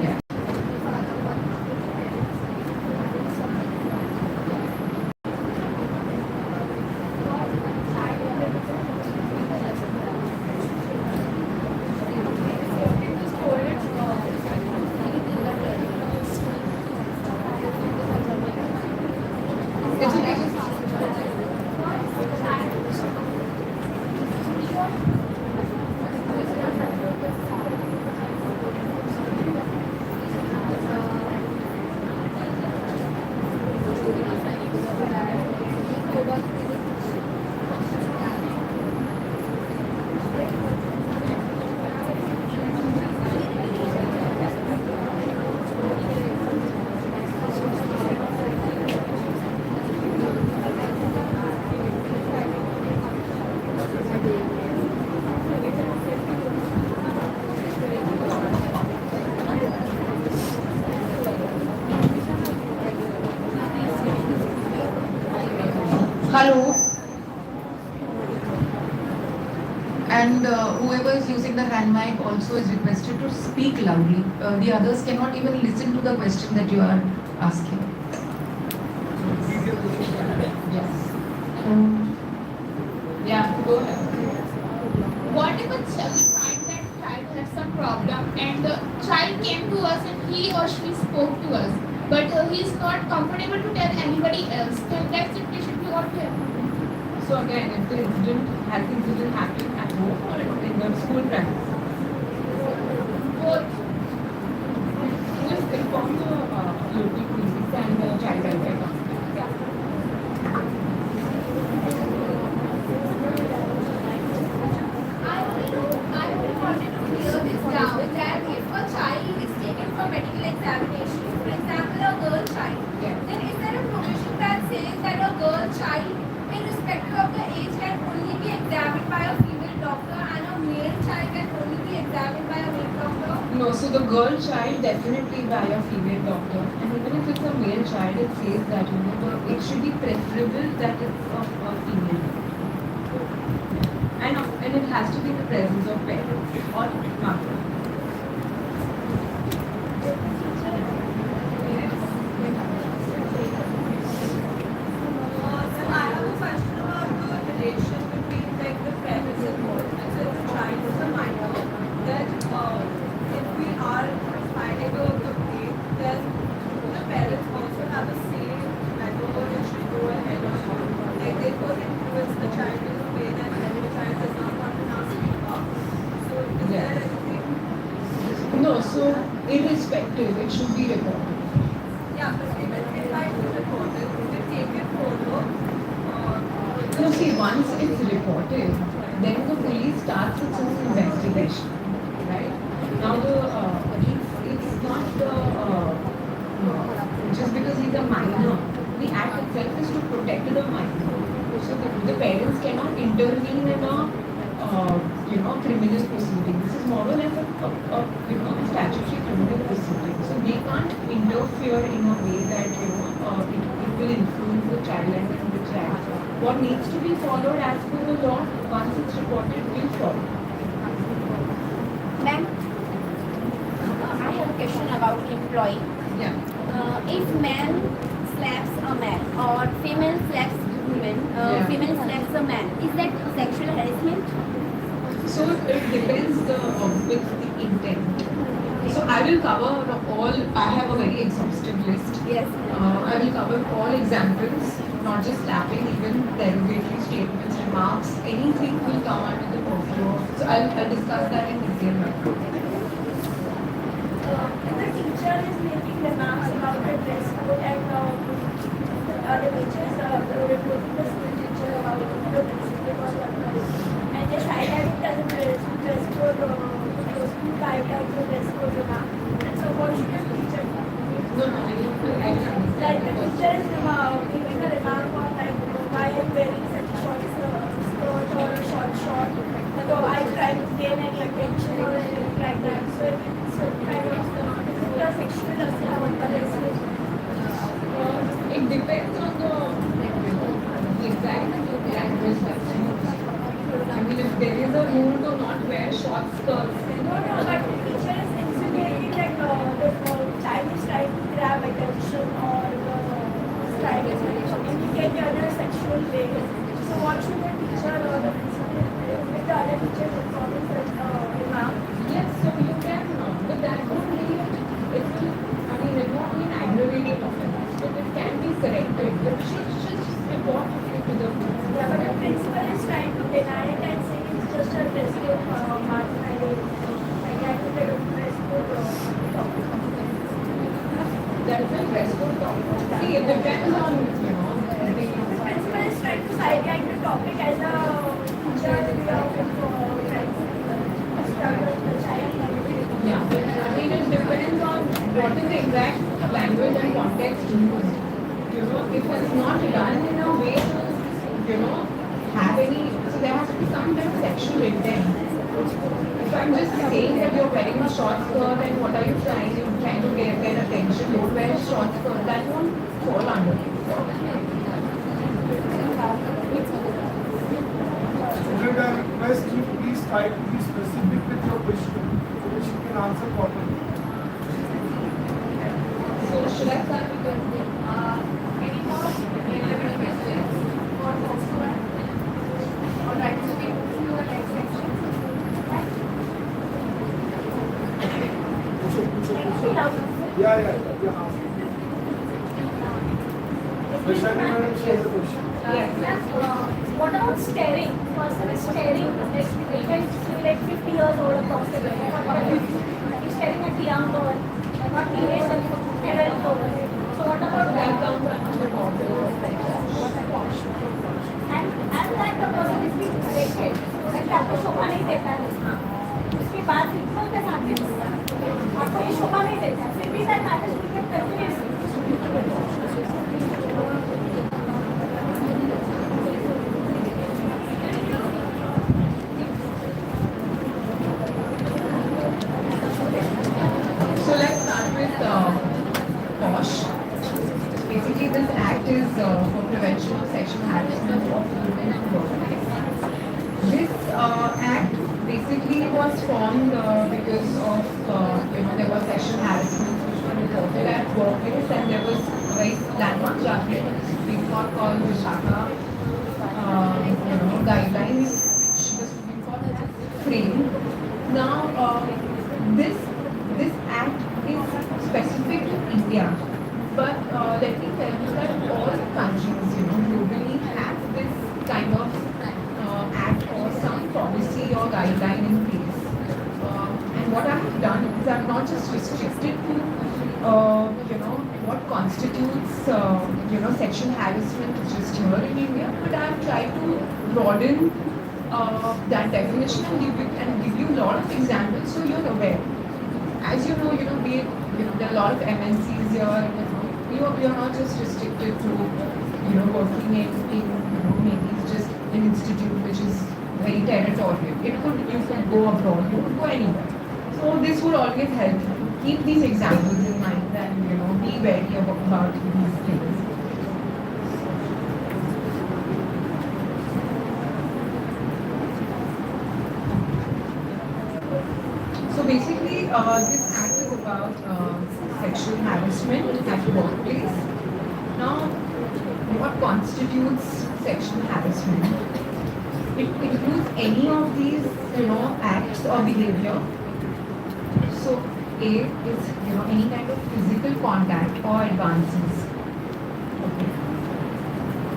Yeah. It's okay. Hello. And whoever is using the hand mic also is requested to speak loudly. The others cannot even listen to the question that you are asking. Yes. Yeah, go ahead. What if a child find that child has some problem and the child came to us and he or she spoke to us, but he is not comfortable to tell anybody else? Then that situation we ought to have. So again, if the incident happened at home or in the school premises, Both. just inform the local police and the child welfare company. I only wanted to clear this down that if a child is taken for medical examination, for example, a girl child, Yeah. then is there a provision that says that a girl child, irrespective of the age, can only be examined by a female doctor and a male child can only be examined by a male doctor? No, so the girl child definitely by a female doctor, and even if it's a male child, it says that it should be preferable that it's of a female, and it has to be in the presence of parents or mother. So I have a question about the relation between like the parents involved. And so if the child is a minor, that if we are filing a complaint, then the parents also have a say that it should go ahead or not. Like they could influence the child in a way that the child does not want to now speak up. So is Yeah. there anything? No, so irrespective, it should be reported. Yeah, but even if I do report it, we take it forward. No, see, once it's reported, then the police starts its own investigation, right? Now, it's not just because he's a minor. The act itself is to protect the minor. So the parents cannot intervene in a criminal proceeding. This is more or less a statutory criminal proceeding. So they can't interfere in a way that it will influence the child and the child. What needs to be followed as per the law, once it's reported, will follow. Ma'am, I have a question about employee. Yeah. If man slaps a man or female slaps woman, Yeah. female slaps a man, is that sexual harassment? So it depends with the intent. So I will cover all. I have a very exhaustive list. Yes. I will cover all examples, not just slapping, even derogatory statements, remarks, anything will come under the purview of. So I'll discuss that in detail now. If the teacher is making remarks about the dress code and the teachers reporting the school teacher about the principal or and just highlighting that the dress code school guidelines the dress code remark. And so what should the teacher do? No, I didn't Like the understand. teacher is giving a remark on like why I'm wearing such a short skirt or a short short. So I try to gain any attention or anything like that. So if it's kind of the sexual assault on the dress code. It depends on the exact language that's used. school to not wear short skirts. No, but the teacher is insinuating that the child is trying to grab attention or is trying to communicate the other sexual way. So what should the teacher or the principal do with the other teacher informing the imam? Yes, so you can, but that won't mean it will, I mean, it won't mean aggravating offense, but it can be corrected. But she should report it to the Yeah, but the principal is trying to deny it and saying it's just a dress code margin. Like I think that a dress code topic. that is a dress code topic. See, it depends on, The principal is trying to sideline the topic as a teacher way of trying to struggle the child. yeah, I mean, it depends on what is the exact language and context used. If it's not done in a way to, have any, so there has to be some kind of sexual intent. If I'm just saying that you're wearing a short skirt and what are you trying? You're trying to get their attention, don't wear a short skirt, that won't fall under it. Student, I request you please try to be specific with your question so that you can answer properly. So should I start with the Any more relevant questions for POCSO Act? All right, so we move to the next section. Yeah. Vaishali madam, she has a question. Yes. What about staring? Person is staring. They can be like 50 years old approximately. He's staring at a young girl, not teenage, adult girl. So what about that? And that the person is being corrected. And आपको शोभा नहीं देता है. उसके बाद principal के साथ भी बोलता है. आपको ये शोभा नहीं देता है. फिर भी that matters will get continuous. So let's start with POSH. Basically, this act is for prevention of sexual harassment of women and workplace. This act basically was formed because of there was sexual harassment which were reported at workplace, and there was a very landmark judgment in the Supreme Court called Vishaka guidelines, which the Supreme Court has framed. Now, this act is specific to India, but let me tell you that all countries, globally have this kind of act or some policy or guideline in place. And what I have done is I have not just restricted to, what constitutes, sexual harassment just here in India, but I have tried to broaden that definition and give you a lot of examples so you're aware. As you know, there are a lot of MNCs here. You're not just restricted to, working in maybe it's just an institute which is very territorial. You could go abroad, you could go anywhere. So this would always help you. Keep these examples in mind and, be wary about these things. So basically, this act is about sexual harassment at the workplace. Now, what constitutes sexual harassment? It includes any of these, acts or behavior. So, A is, any kind of physical contact or advances. Okay.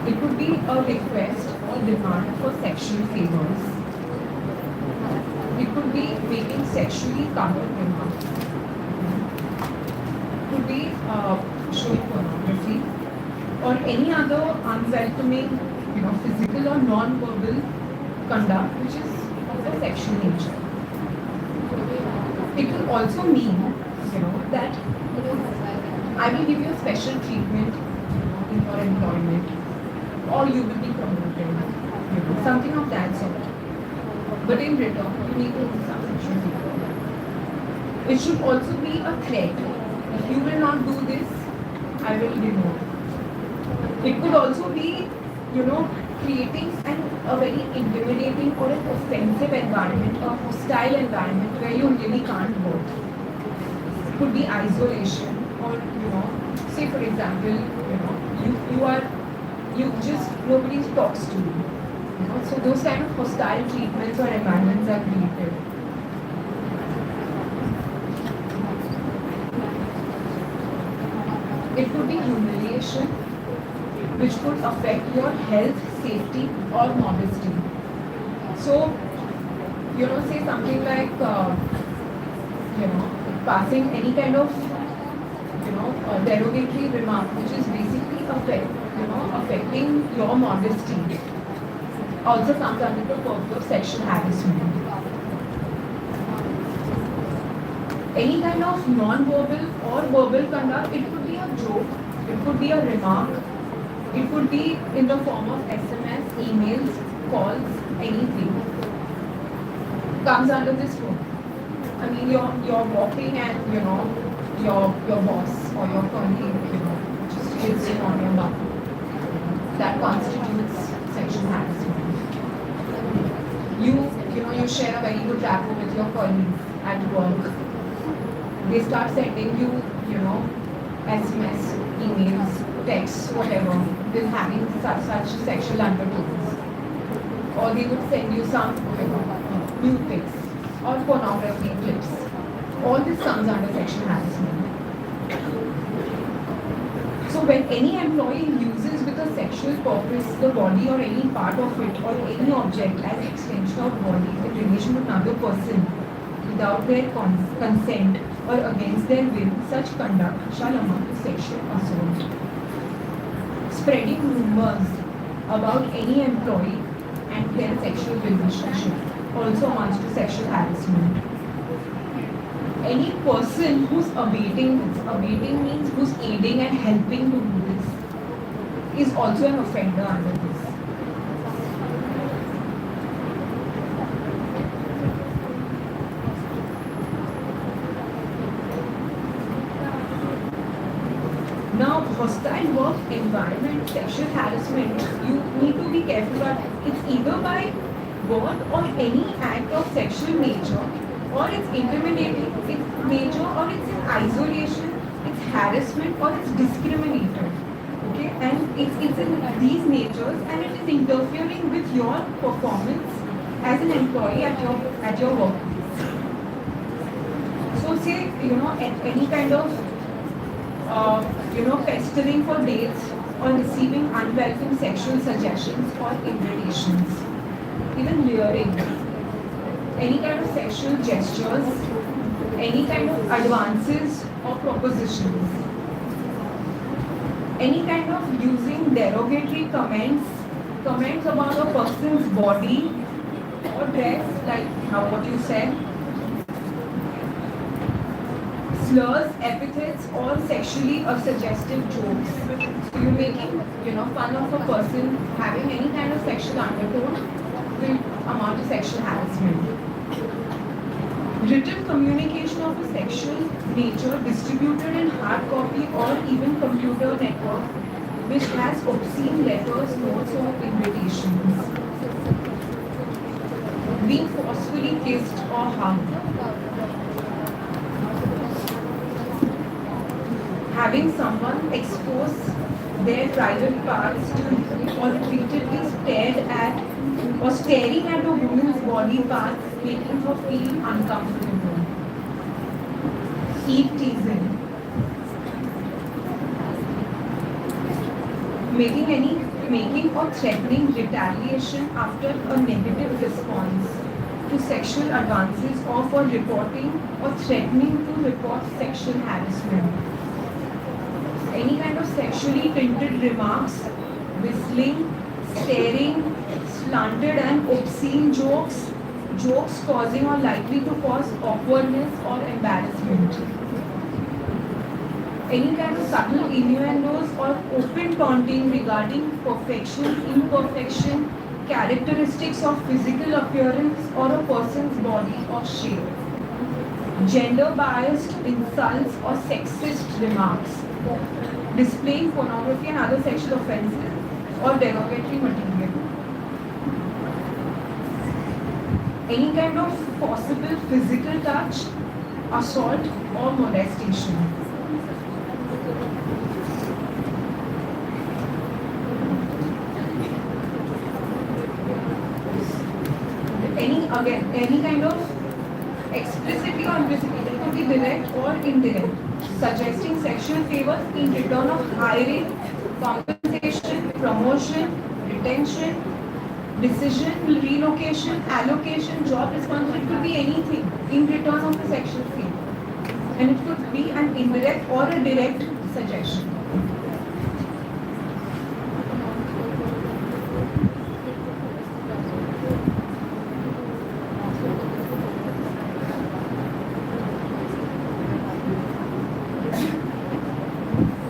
It could be a request or demand for sexual favors. It could be making sexually covered remarks. It could be showing pornography or any other unwelcoming, physical or non-verbal conduct which is of a sexual nature. It will also mean, that I will give you a special treatment in your employment, or you will be promoted, something of that sort. But in return, you need to do some sexual favor. It should also be a threat. If you will not do this, I will demote. It could also be creating a very intimidating or an offensive environment, a hostile environment where you really can't work. It could be isolation, or say for example, nobody talks to you. So those kind of hostile treatments or environments are created. It could be humiliation, which could affect your health, safety, or modesty. So, say something like, passing any kind of, derogatory remark, which is basically affecting your modesty, also comes under the purview of sexual harassment. Any kind of non-verbal or verbal conduct, it could be a joke, it could be a remark, it could be in the form of SMS, emails, calls, anything, comes under this one. I mean, you're walking and your boss or your colleague just hits you on your butt. That constitutes sexual harassment. You share a very good rapport with your colleague at work. They start sending you, SMS, emails, texts, whatever, with having such sexual undertones. Or they would send you some, nude pics or pornography clips. All this comes under sexual harassment. So when any employee uses with a sexual purpose the body or any part of it or any object as extension of body in relation to another person without their consent or against their will, such conduct shall amount to sexual assault. Spreading rumors about any employee and their sexual relationship also amounts to sexual harassment. Any person who's abating means who's aiding and helping to do this, is also an offender under this. Now, hostile work environment, sexual harassment, you need to be careful that it's either by word or any act of sexual nature, or it's intimidating, it's nature, or it's in isolation, it's harassment, or it's discriminated. Okay, and it's in these natures, and it is interfering with your performance as an employee at your workplace. So say any kind of pestering for dates or receiving unwelcome sexual suggestions or invitations, even luring, any kind of sexual gestures, any kind of advances or propositions, any kind of using derogatory comments about a person's body or dress, like what you said, slurs, epithets, or sexually suggestive jokes. So you're making fun of a person having any kind of sexual undertone will amount to sexual harassment. Written communication of a sexual nature distributed in hard copy or even computer network which has obscene letters, notes, or invitations. Being forcefully kissed or hugged. Having someone expose their private parts to or repeatedly stared at or staring at a woman's body parts, making her feel uncomfortable. Eve teasing. Making or threatening retaliation after a negative response to sexual advances or for reporting or threatening to report sexual harassment. Any kind of sexually tinted remarks, whistling, staring, slanted and obscene jokes causing or likely to cause awkwardness or embarrassment. Any kind of subtle innuendos or open taunting regarding perfection, imperfection, characteristics of physical appearance or a person's body or shape. Gender-biased insults or sexist remarks. Displaying pornography and other sexual offences or derogatory material. Any kind of possible physical touch, assault or molestation. Any kind of explicitly or implicitly, it could be direct or indirect, suggesting sexual favors in return of hiring, compensation, promotion, retention, decision, relocation, allocation, job responsibility. It could be anything in return of a sexual favor, and it could be an indirect or a direct suggestion.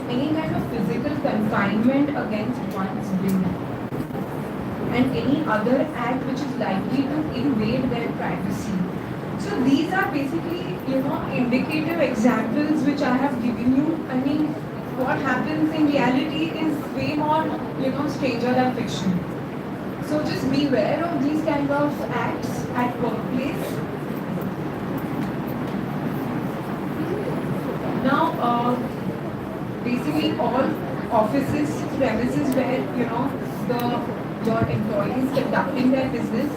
Any kind of physical confinement against one's will, and any other act which is likely to invade their privacy. So these are basically, indicative examples which I have given you. I mean, what happens in reality is way more, stranger than fiction. So just beware of these kind of acts at workplace. Now, basically all offices, premises where, your employees conducting their business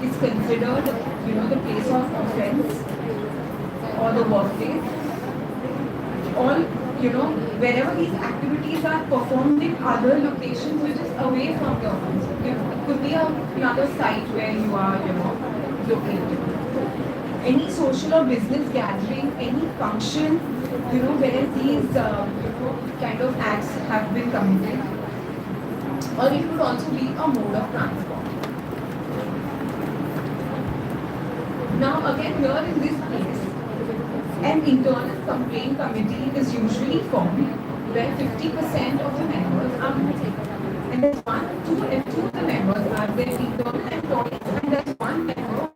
is considered, the place of offense or the workplace. All, wherever these activities are performed in other locations which is away from your office. It could be another site where you are, located. Any social or business gathering, any function, where these, kind of acts have been committed. Or it could also be a mode of transport. Now again, here in this place, an internal complaint committee is usually formed where 50% of the members are male. And there's two of the members are their internal employees, and there's one member.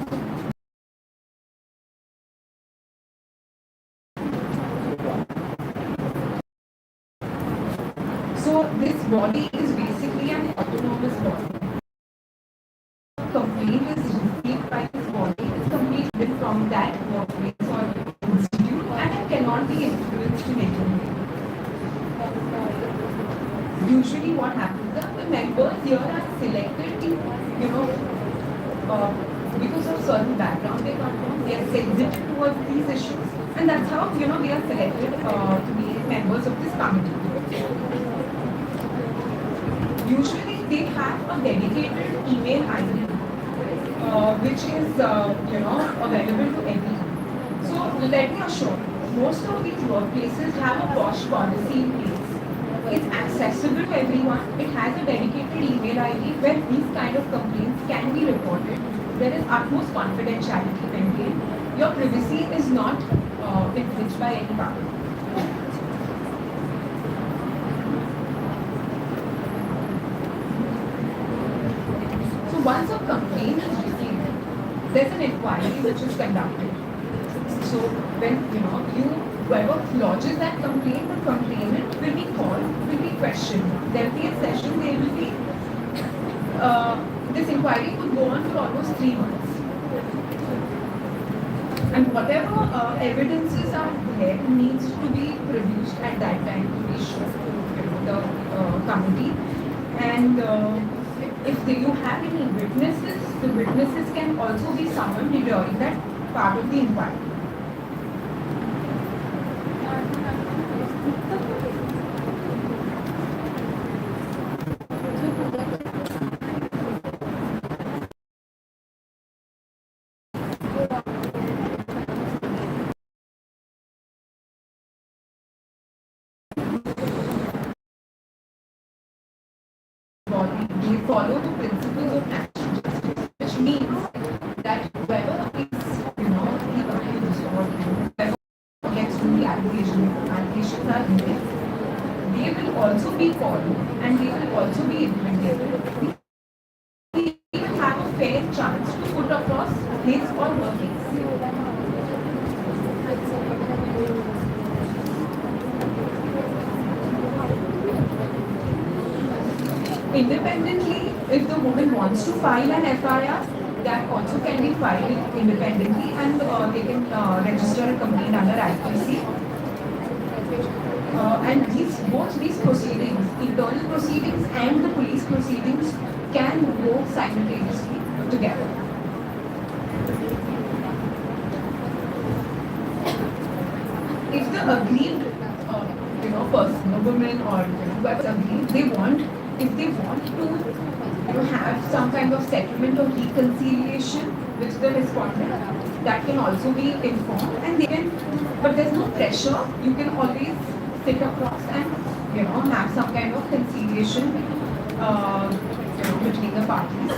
So this body is basically an autonomous body. Complaint is received by this body, is completely from that workplace or institute, and it cannot be influenced in any way. Usually what happens is the members here are selected because of certain background they come from, they are sensitive towards these issues, and that's how they are selected to be members of this committee. Usually they have a dedicated email ID which is available to everyone. So let me assure you, most of these workplaces have a POSH policy in place. It's accessible to everyone. It has a dedicated email ID where these kind of complaints can be reported. There is utmost confidentiality maintained. Your privacy is not infringed by any party. So once a complaint is received, there's an inquiry which is conducted. So when whoever lodges that complaint, the complainant will be called, will be questioned. There will be a session, there will be this inquiry could go on for almost 3 months. And whatever evidences are there needs to be produced at that time to be shown to the committee. And if you have any witnesses, the witnesses can also be summoned during that part of the inquiry. They follow the principles of natural justice, which means that whoever is, the accused or whoever gets to the allegations are there, they will also be followed and they will also be implemented. He will have a fair chance to put across his or her case. Independently, if the woman wants to file an FIR, that also can be filed independently, and they can register a complaint under IPC. And both these proceedings, internal proceedings and the police proceedings, can go simultaneously together. If the aggrieved, person, a woman or whoever aggrieved, if they want to, have some kind of settlement or reconciliation with the respondent, that can also be informed, and they can, but there's no pressure. You can always sit across and, have some kind of conciliation, between the parties.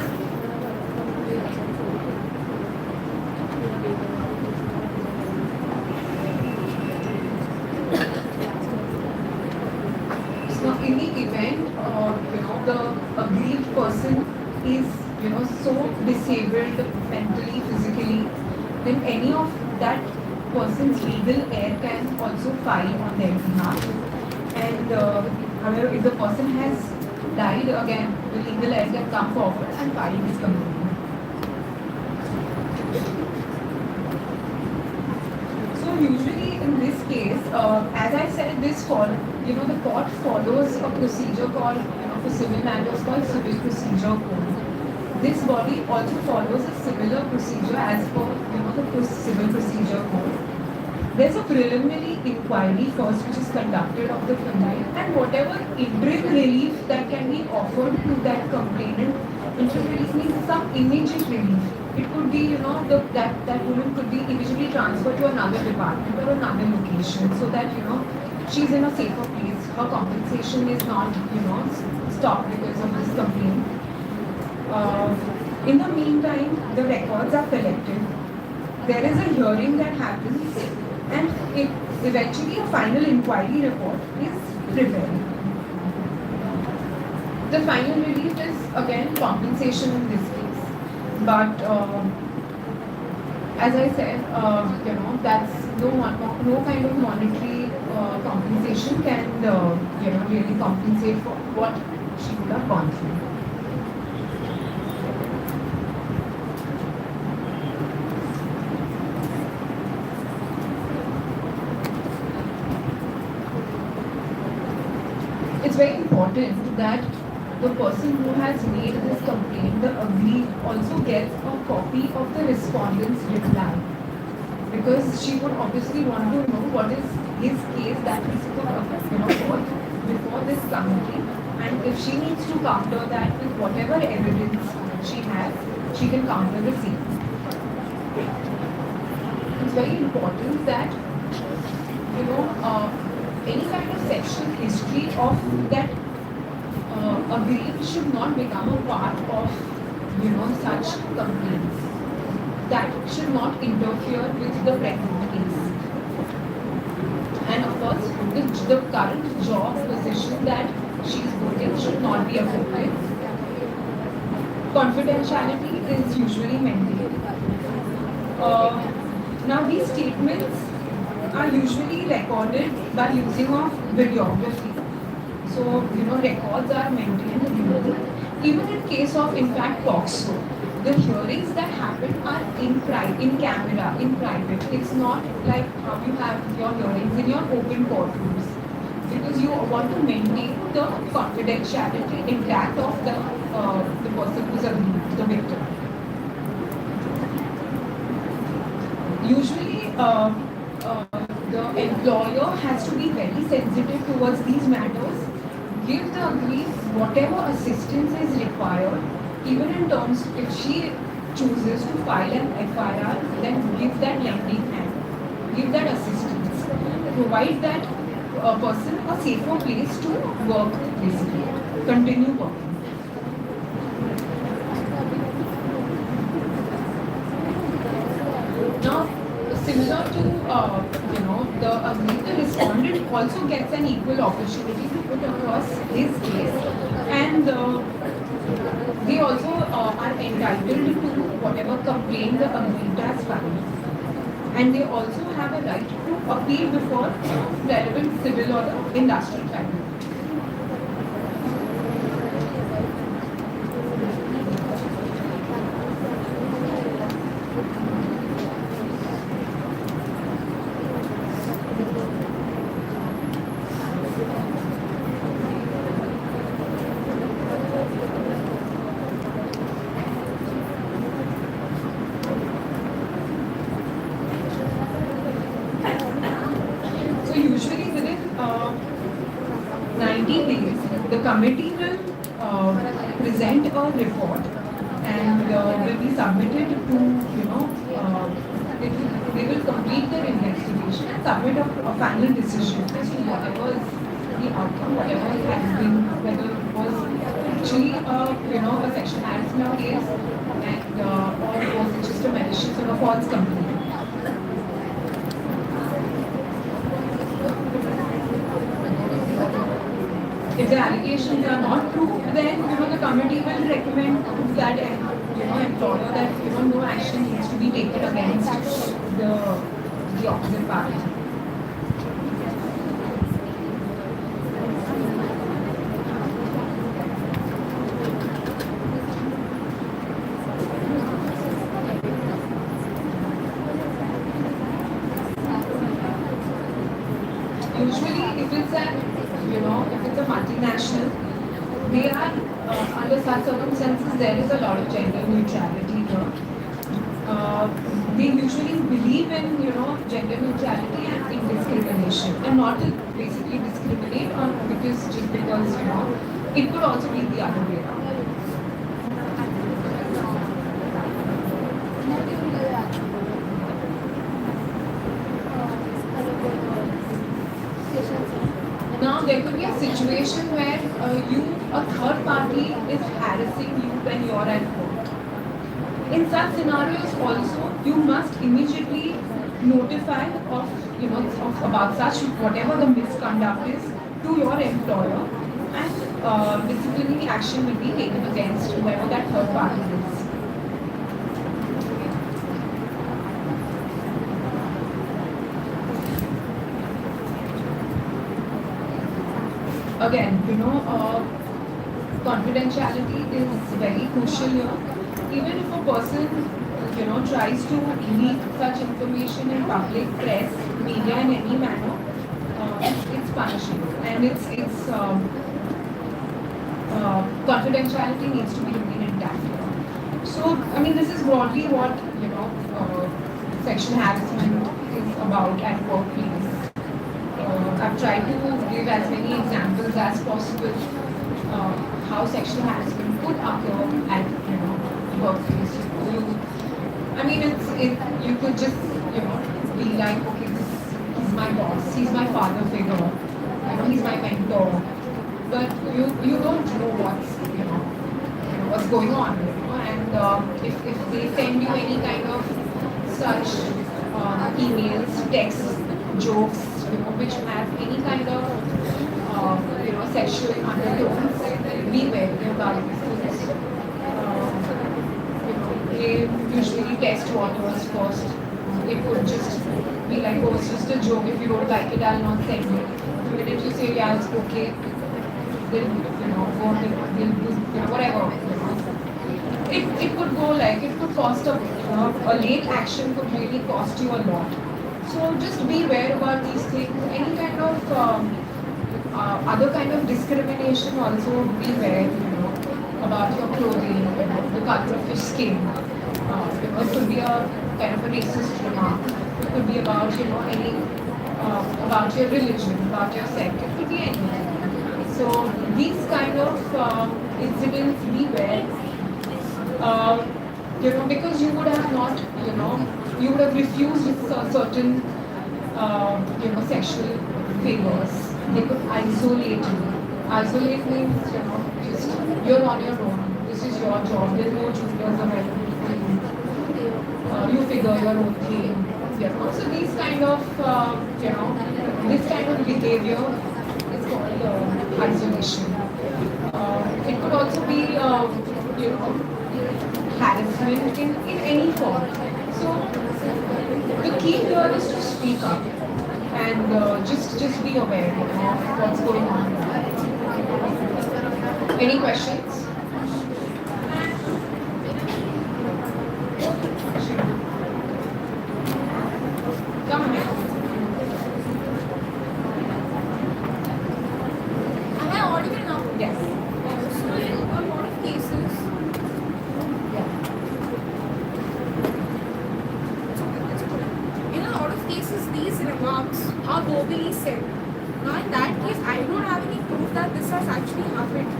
So in the event, the aggrieved person is, so disabled mentally, physically, then any of that person's legal heir can also file on their behalf. And however, if the person has died, again, the legal heir can come forward and file his complaint. So usually in this case, as I said, the court follows a procedure called, for civil matters called civil procedure code. This body also follows a similar procedure as per, the civil procedure code. There's a preliminary inquiry first which is conducted of the complaint, and whatever interim relief that can be offered to that complainant, interim relief means some immediate relief. It could be, that woman could be immediately transferred to another department or another location so that, she's in a safer place. Her compensation is not, stopped because of this complaint. In the meantime, the records are collected. There is a hearing that happens, and eventually a final inquiry report is prepared. The final relief is again compensation in this case, but as I said, that's no kind of monetary compensation can really compensate for what she would have gone through. It's very important that the person who has made this complaint, the aggrieved, also gets a copy of the respondent's reply, because she would obviously want to know what is his case that he's put forth before this committee, and if she needs to counter that with whatever evidence she has, she can counter the same. It's very important that any kind of sexual history of that aggrieved should not become a part of such complaints. That should not interfere with the present case. And of course, the current job position that she is holding should not be affected. Confidentiality is usually maintained. Now these statements are usually recorded by using of videography. So, records are maintained legally. Even in case of, in fact, POCSO, the hearings that happen are in camera, in private. It's not like how you have your hearings in your open courtrooms. Because you want to maintain the confidentiality intact of the person who's aggrieved, the victim. Usually, the employer has to be very sensitive towards these matters, give the aggrieved whatever assistance is required, even in terms if she chooses to file an FIR, then give that lending hand, give that assistance, provide that person a safer place to work, basically, continue working. Now, similar to the respondent also gets an equal opportunity to put across his case, and they also are entitled to whatever complaint the aggrieved has filed, and they also have a right to appeal before relevant civil or industrial tribunal. committee will present a report and will be submitted to, they will complete their investigation and submit a final decision as to whatever is the outcome, whatever has been, whether it was actually a sexual harassment case and or was it just a malicious or a false complaint. If the allegations are not proved, then the committee will recommend to that employer that no action needs to be taken against the opposite party. Usually, if it's a multinational, they are under such circumstances there is a lot of gender neutrality here. They usually believe in gender neutrality and indiscrimination, and not to basically discriminate because it could also be the other way around. Now there could be a situation where a third party is harassing you when you're at work. In such scenarios also, you must immediately notify of about such whatever the misconduct is to your employer, and disciplinary action will be taken against whoever that third party is. Again, confidentiality is very crucial here. Even if a person, tries to leak such information in public, press, media in any manner, it's punishable, and it's confidentiality needs to be remain intact. So, this is broadly what sexual harassment is about at workplace. I've tried to give as many examples as possible how sexual harassment could occur at workplace. You could just be like, okay, he's my boss, he's my father figure, he's my mentor, but you don't know what's going on, and if they send you any kind of such emails, texts, jokes, which have any kind of sexual undertones, be wary about it. They usually test waters first. It could just be like, oh, it's just a joke. If you don't like it, I'll not send it. The minute you say, yeah, it's okay, they'll go, they'll do whatever. It could go like, it could cost a late action could really cost you a lot. So just be aware about these things. Any kind of other kind of discrimination also be aware, about your clothing, the color of your skin. It could be a kind of a racist remark. It could be about about your religion, about your sect. It could be anything. So these kind of incidents be aware. Because you would have not, you would have refused certain, sexual favors. They could isolate you. Isolate means, just you're on your own. This is your job. There's no juniors available for you. You figure your own thing. So these kind of, this kind of behavior is called isolation. It could also be, harassment in any form. So the key here is to speak up and just be aware of what's going on. Any questions? Come on. Am I audible now? Yes. So in a lot of cases, these remarks are verbally said. Now in that case, I don't have any proof that this has actually happened.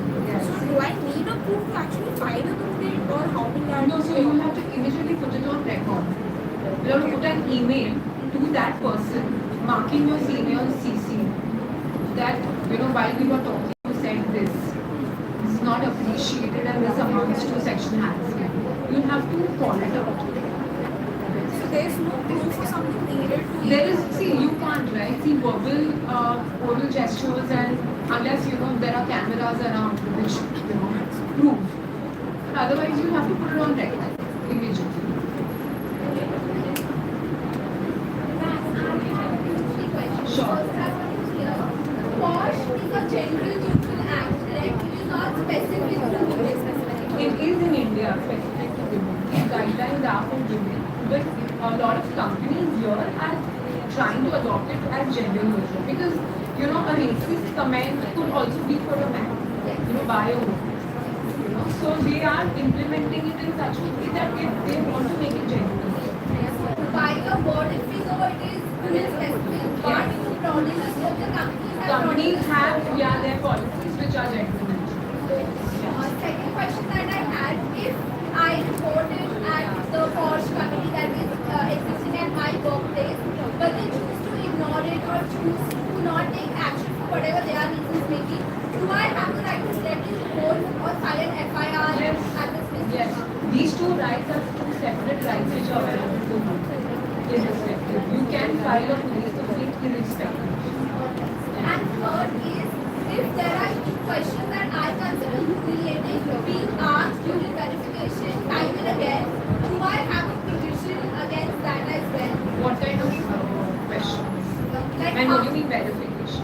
proof to actually file a complaint, or how will that? No, so you will have to immediately put it on record. You have to put an email to that person, marking your senior CC, that, while we were talking, you said this. It's not appreciated and this amounts to sexual harassment. You'll have to call it out. So there's no proof or something needed to. There is, you can't, right? See, verbal gestures, and unless, there are cameras around which, prove. But otherwise, you have to put it on record immediately. Sure. POSH is a general neutral act, correct? It is not specific to women. It is in India specific to women. These guidelines are for women, but a lot of companies here are trying to adopt it as gender neutral, because a racist comment could also be for a man, by a woman. So they are implementing it in such a way that they want to make it gender neutral. By a word, it is women specific, but the problem is that the Companies have their policies which are gender neutral. Second question that I had, if I reported at the POSH committee that is existing at my workplace, but they choose to ignore it or choose to not take action for whatever their reasons may be, do I have the right to directly report or file an FIR at this place? Yes. These two rights are two separate rights which are available to you, irrespective. You can file a police complaint irrespective. And third is, if there are questions that I consider humiliating being asked during verification time and again, do I have a provision against that as well? What kind of questions? Like And what do you mean verification?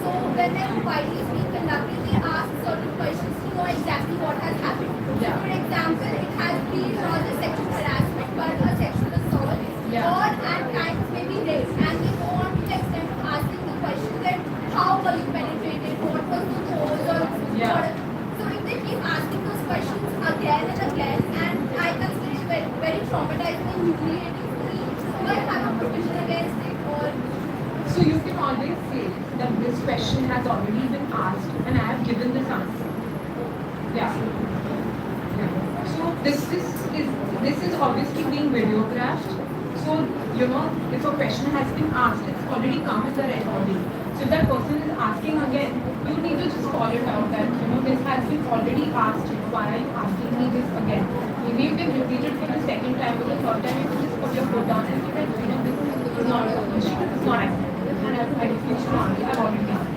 So when the inquiry is being conducted, they ask certain questions to know exactly what has happened. Yeah. For example, it has been not a sexual harassment but a sexual assault, or at times maybe rape, and they go on to the extent of asking the question that how were you penetrated, what was the cause, or what. So if they keep asking those questions again and again, and I consider it very, very traumatizing and humiliating for me, do I have a provision against it, or? So you can always say that this question has already been asked and I have given this answer. Yeah. So this is obviously being videographed. So if a question has been asked, it's already come in the recording. So if that person is asking again, you need to just call it out that this has been already asked. Why are you asking me this again? Maybe you can repeat it for the second time or the third time. You can just put your foot down and say that this is not a question. It's not acceptable, and I refuse to answer. I've already answered.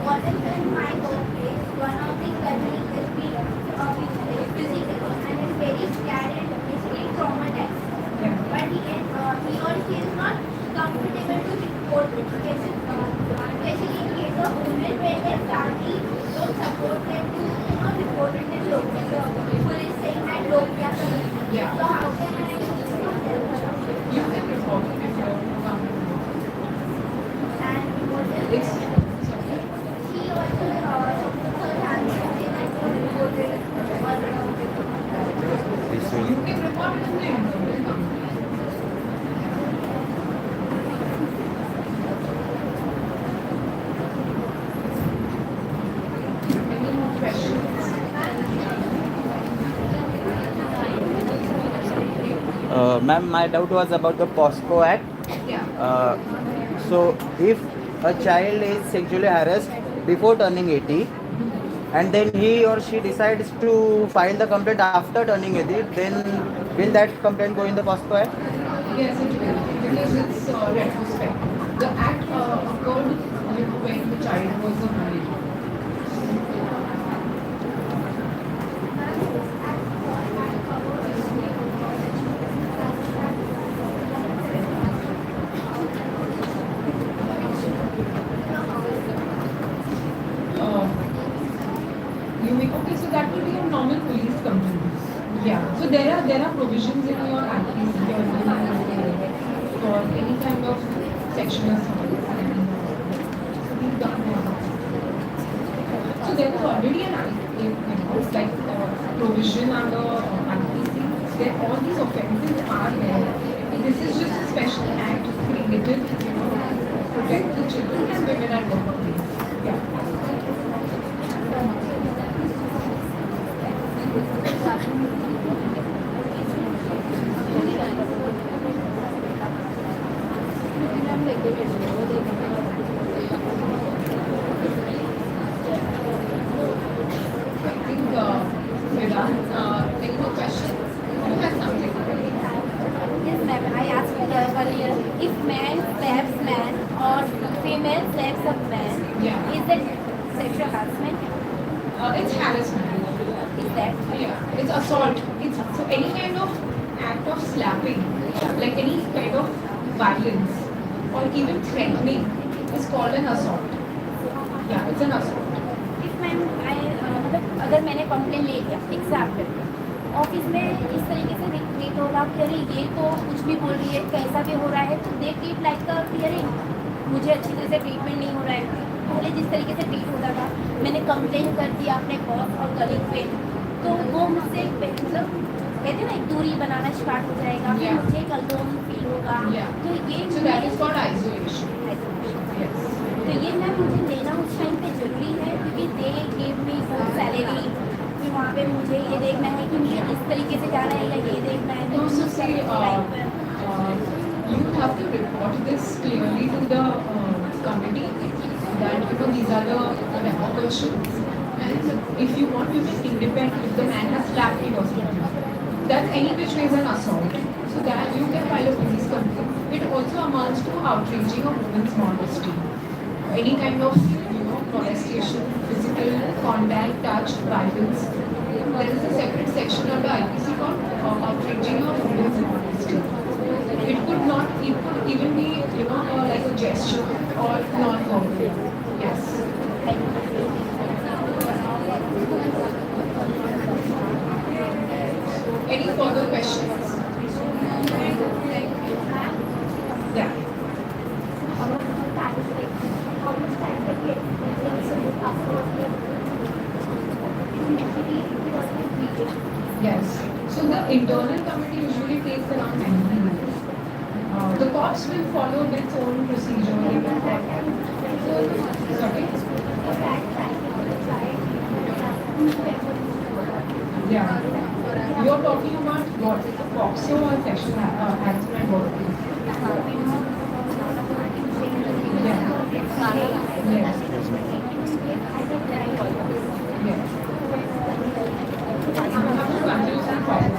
What if in my workplace, one of the colleagues is being physical and is very scared and basically traumatized. But he or she is not comfortable to report the case, especially in case of women where their family don't support them to report it in police saying that look, we are coming. So how can I You can report it if you're comfortable. And what if he also You can report it in the interview. Any more questions? Ma'am, my doubt was about the POSCO Act. Yeah. So, if a child is sexually harassed before turning 18, and then he or she decides to file the complaint after turning 18, then will that complaint go in the POSCO Act? Yes, it will, because it's retrospective. The act occurred when the child was a minor. Okay, so that will be a normal police complaint. Yeah. So there are provisions in your IPC for any kind of sexual assault. So there is already an provision under IPC. There all these offences are there. This is just a special act created protect the children, women at workplace. I think, Vedant, any more questions? You have something? Yes, ma'am. I asked you earlier if man slaps man or female slaps a man, Yeah. is it sexual harassment? It's harassment. Is that? Yeah, it's assault. It's so any kind of act of slapping, like any kind of violence or even threatening is called an assault. Yeah, it's an assault. If ma'am मतलब अगर मैंने complain ले लिया example office में इस तरीके से treat होगा कि अरे ये तो कुछ भी बोल रही है कैसा भी हो रहा है तो दे ट्रीट लाइक का हियरिंग मुझे अच्छी तरह से ट्रीटमेंट नहीं हो रहा है पहले जिस तरीके से ट्रीट होता था मैंने कंप्लेन कर दिया अपने बॉस और कलीग पे तो वो मुझसे मतलब कहते हैं ना एक दूरी बनाना स्टार्ट हो जाएगा फिर मुझे एक अलोन फील होगा तो ये So that is called isolation. Yes. तो ये मैम मुझे लेना उस टाइम पे जरूरी है क्योंकि they give me good salary फिर वहाँ पे मुझे ये देखना है कि मुझे इस तरीके से जाना है या ये देखना है No, so see, you have to report this clearly to the committee that these are the repercussions. And if you want women independent, if the man has slapped you or something, that's any which way is an assault. So that you can file a police complaint. It also amounts to outraging a woman's modesty. Any kind of molestation, physical contact, touch, violence. There is a separate section of the IPC called outraging a woman's modesty. It could even be like a gesture or non-verbal. Yes. Any further questions? Yeah. Yes. So the internal committee usually takes around 90 days. The cops will follow its own procedure. They will Sorry? Yeah. You're talking about what? POCSO or sexual harassment workplace? Yes. Yes. You have to confuse and follow.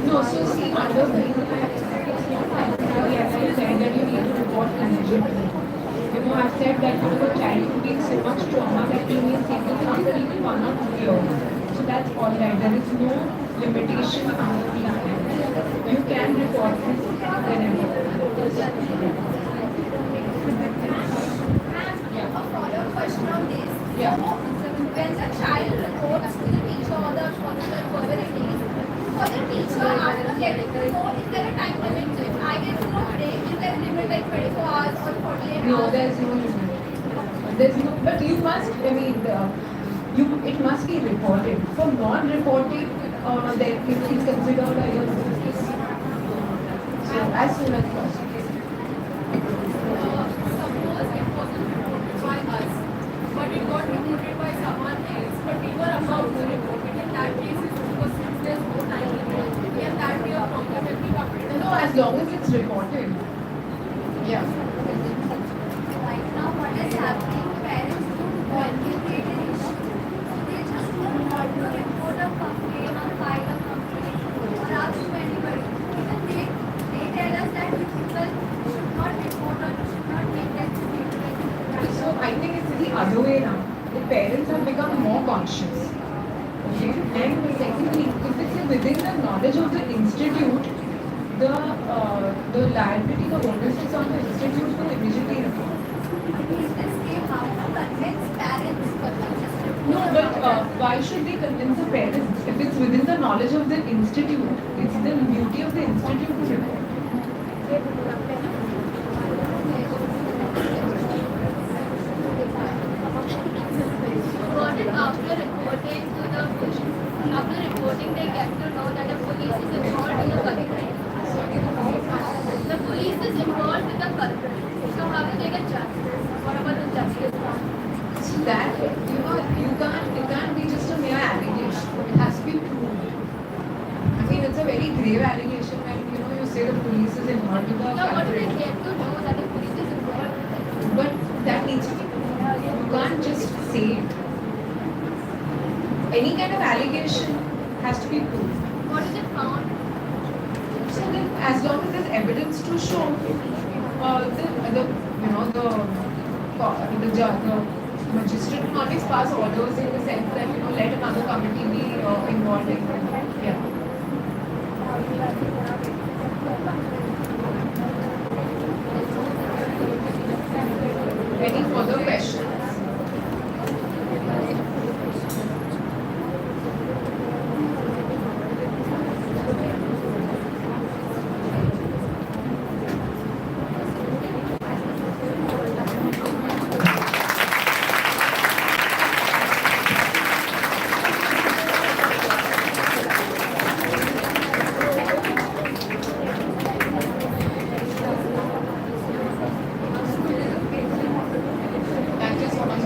No, so see, under Green Act, we actually said that you need to report immediately. I've said that the child who takes so much trauma that he may take it after even 1 or 2 years. So that's all right. There is no limitation under the act. You can report this whenever. A follow-up question on this. Yeah. When the child reports to the teacher or the authorities, for the teacher after getting to know, is there a time limit to it? I get to know today, is there a limit like 24 hours or 48 No, hours? there's no limit. There's no, but you must, it must be reported. For non-reporting, it's considered a case. So as soon as possible. Suppose it wasn't reported by us, but it got reported by someone else, but we were about to report it. In that case, because since there's no time limit, can that be a problem if we covered? No, as long as it's reported. Yeah. Right now, what is happening, parents don't communicate an issue. They just don't want to report a complaint or file a complaint or ask to anybody. Even they tell us that you people should not report or you should not make that statement. So I think it's the other way now. The parents have become more conscious. Okay. And secondly, if it's within the knowledge of the institute, the liability, the onus is on the institute to immediately report. In this case, how to convince parents for that? No, but why should they convince the parents? If it's within the knowledge of the institute, it's the duty of the institute to report. Got it after reporting to the reporting, they get to know that the police is involved in the culprit. The police is involved with the culprit. So how will they get justice? What about the justice? So that, it can't be just a mere allegation. It has to be proved. I mean, it's a very grave allegation when, you say the police is involved with the No, what do they culprit. get to know that the police is involved? But that needs to be proved. You can't just say it. Any kind of allegation has to be proved. What is it found? So then, as long as there's evidence to show, the magistrate can always pass orders in the sense that let another committee be involved in it. Yeah. Any further questions? Thank you so much.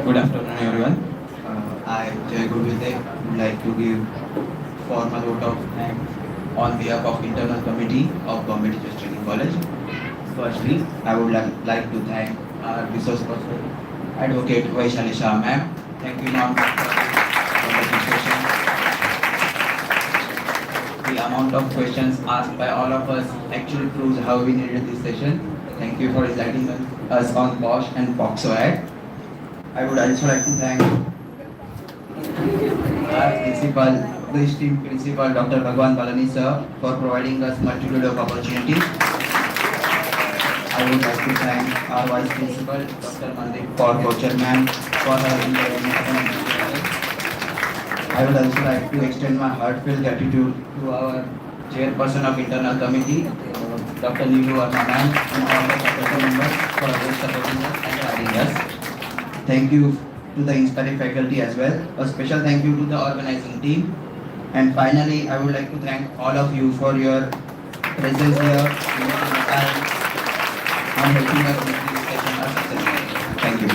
Good afternoon, everyone. I, Jay Gurvite, would like to give formal vote of thanks on behalf of internal committee of Government Teachers Training College. Firstly, I would like to thank our resource person, Advocate Vaishali Shah ma'am. Thank you, ma'am, for the discussion. The amount of questions asked by all of us actually proves how we needed this session. Thank you for enlightening us on POSH and POCSO Act. I would also like to thank our principal, the esteemed principal, Dr. Bhagwan Balani sir, for providing us multitude of opportunities. I would like to thank our vice principal, Dr. Mandip, for co-chairman, for her involvement. I would also like to extend my heartfelt gratitude to our chairperson of internal committee, Dr. Neelu Verma ma'am, and all the faculty members for always supporting us and guiding us. Thank you to the inspiring faculty as well. A special thank you to the organizing team. And finally, I would like to thank all of you for your presence here and helping us make this session a success. Thank you.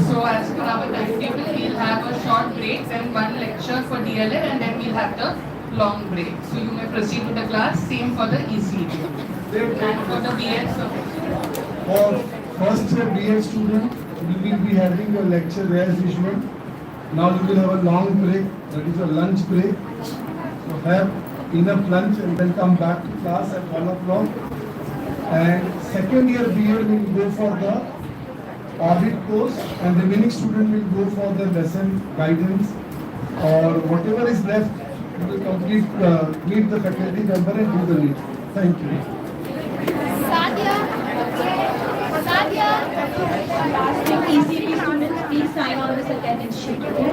So as per our timetable, we'll have a short break, then one lecture for DLA, and then we'll have the long break. So you may proceed with the class, same for the ECD. And for the BS, For first year BA student, we will be having a lecture as usual. Now we will have a long break, that is a lunch break. So have enough lunch and then come back to class at 1 o'clock. And second year BA will go for the audit course, and the remaining student will go for the lesson guidance or whatever is left. We will complete, meet the faculty member and do the lead. Thank you. Sadia. Sadia. ECP students, please sign on this attendance sheet. Okay?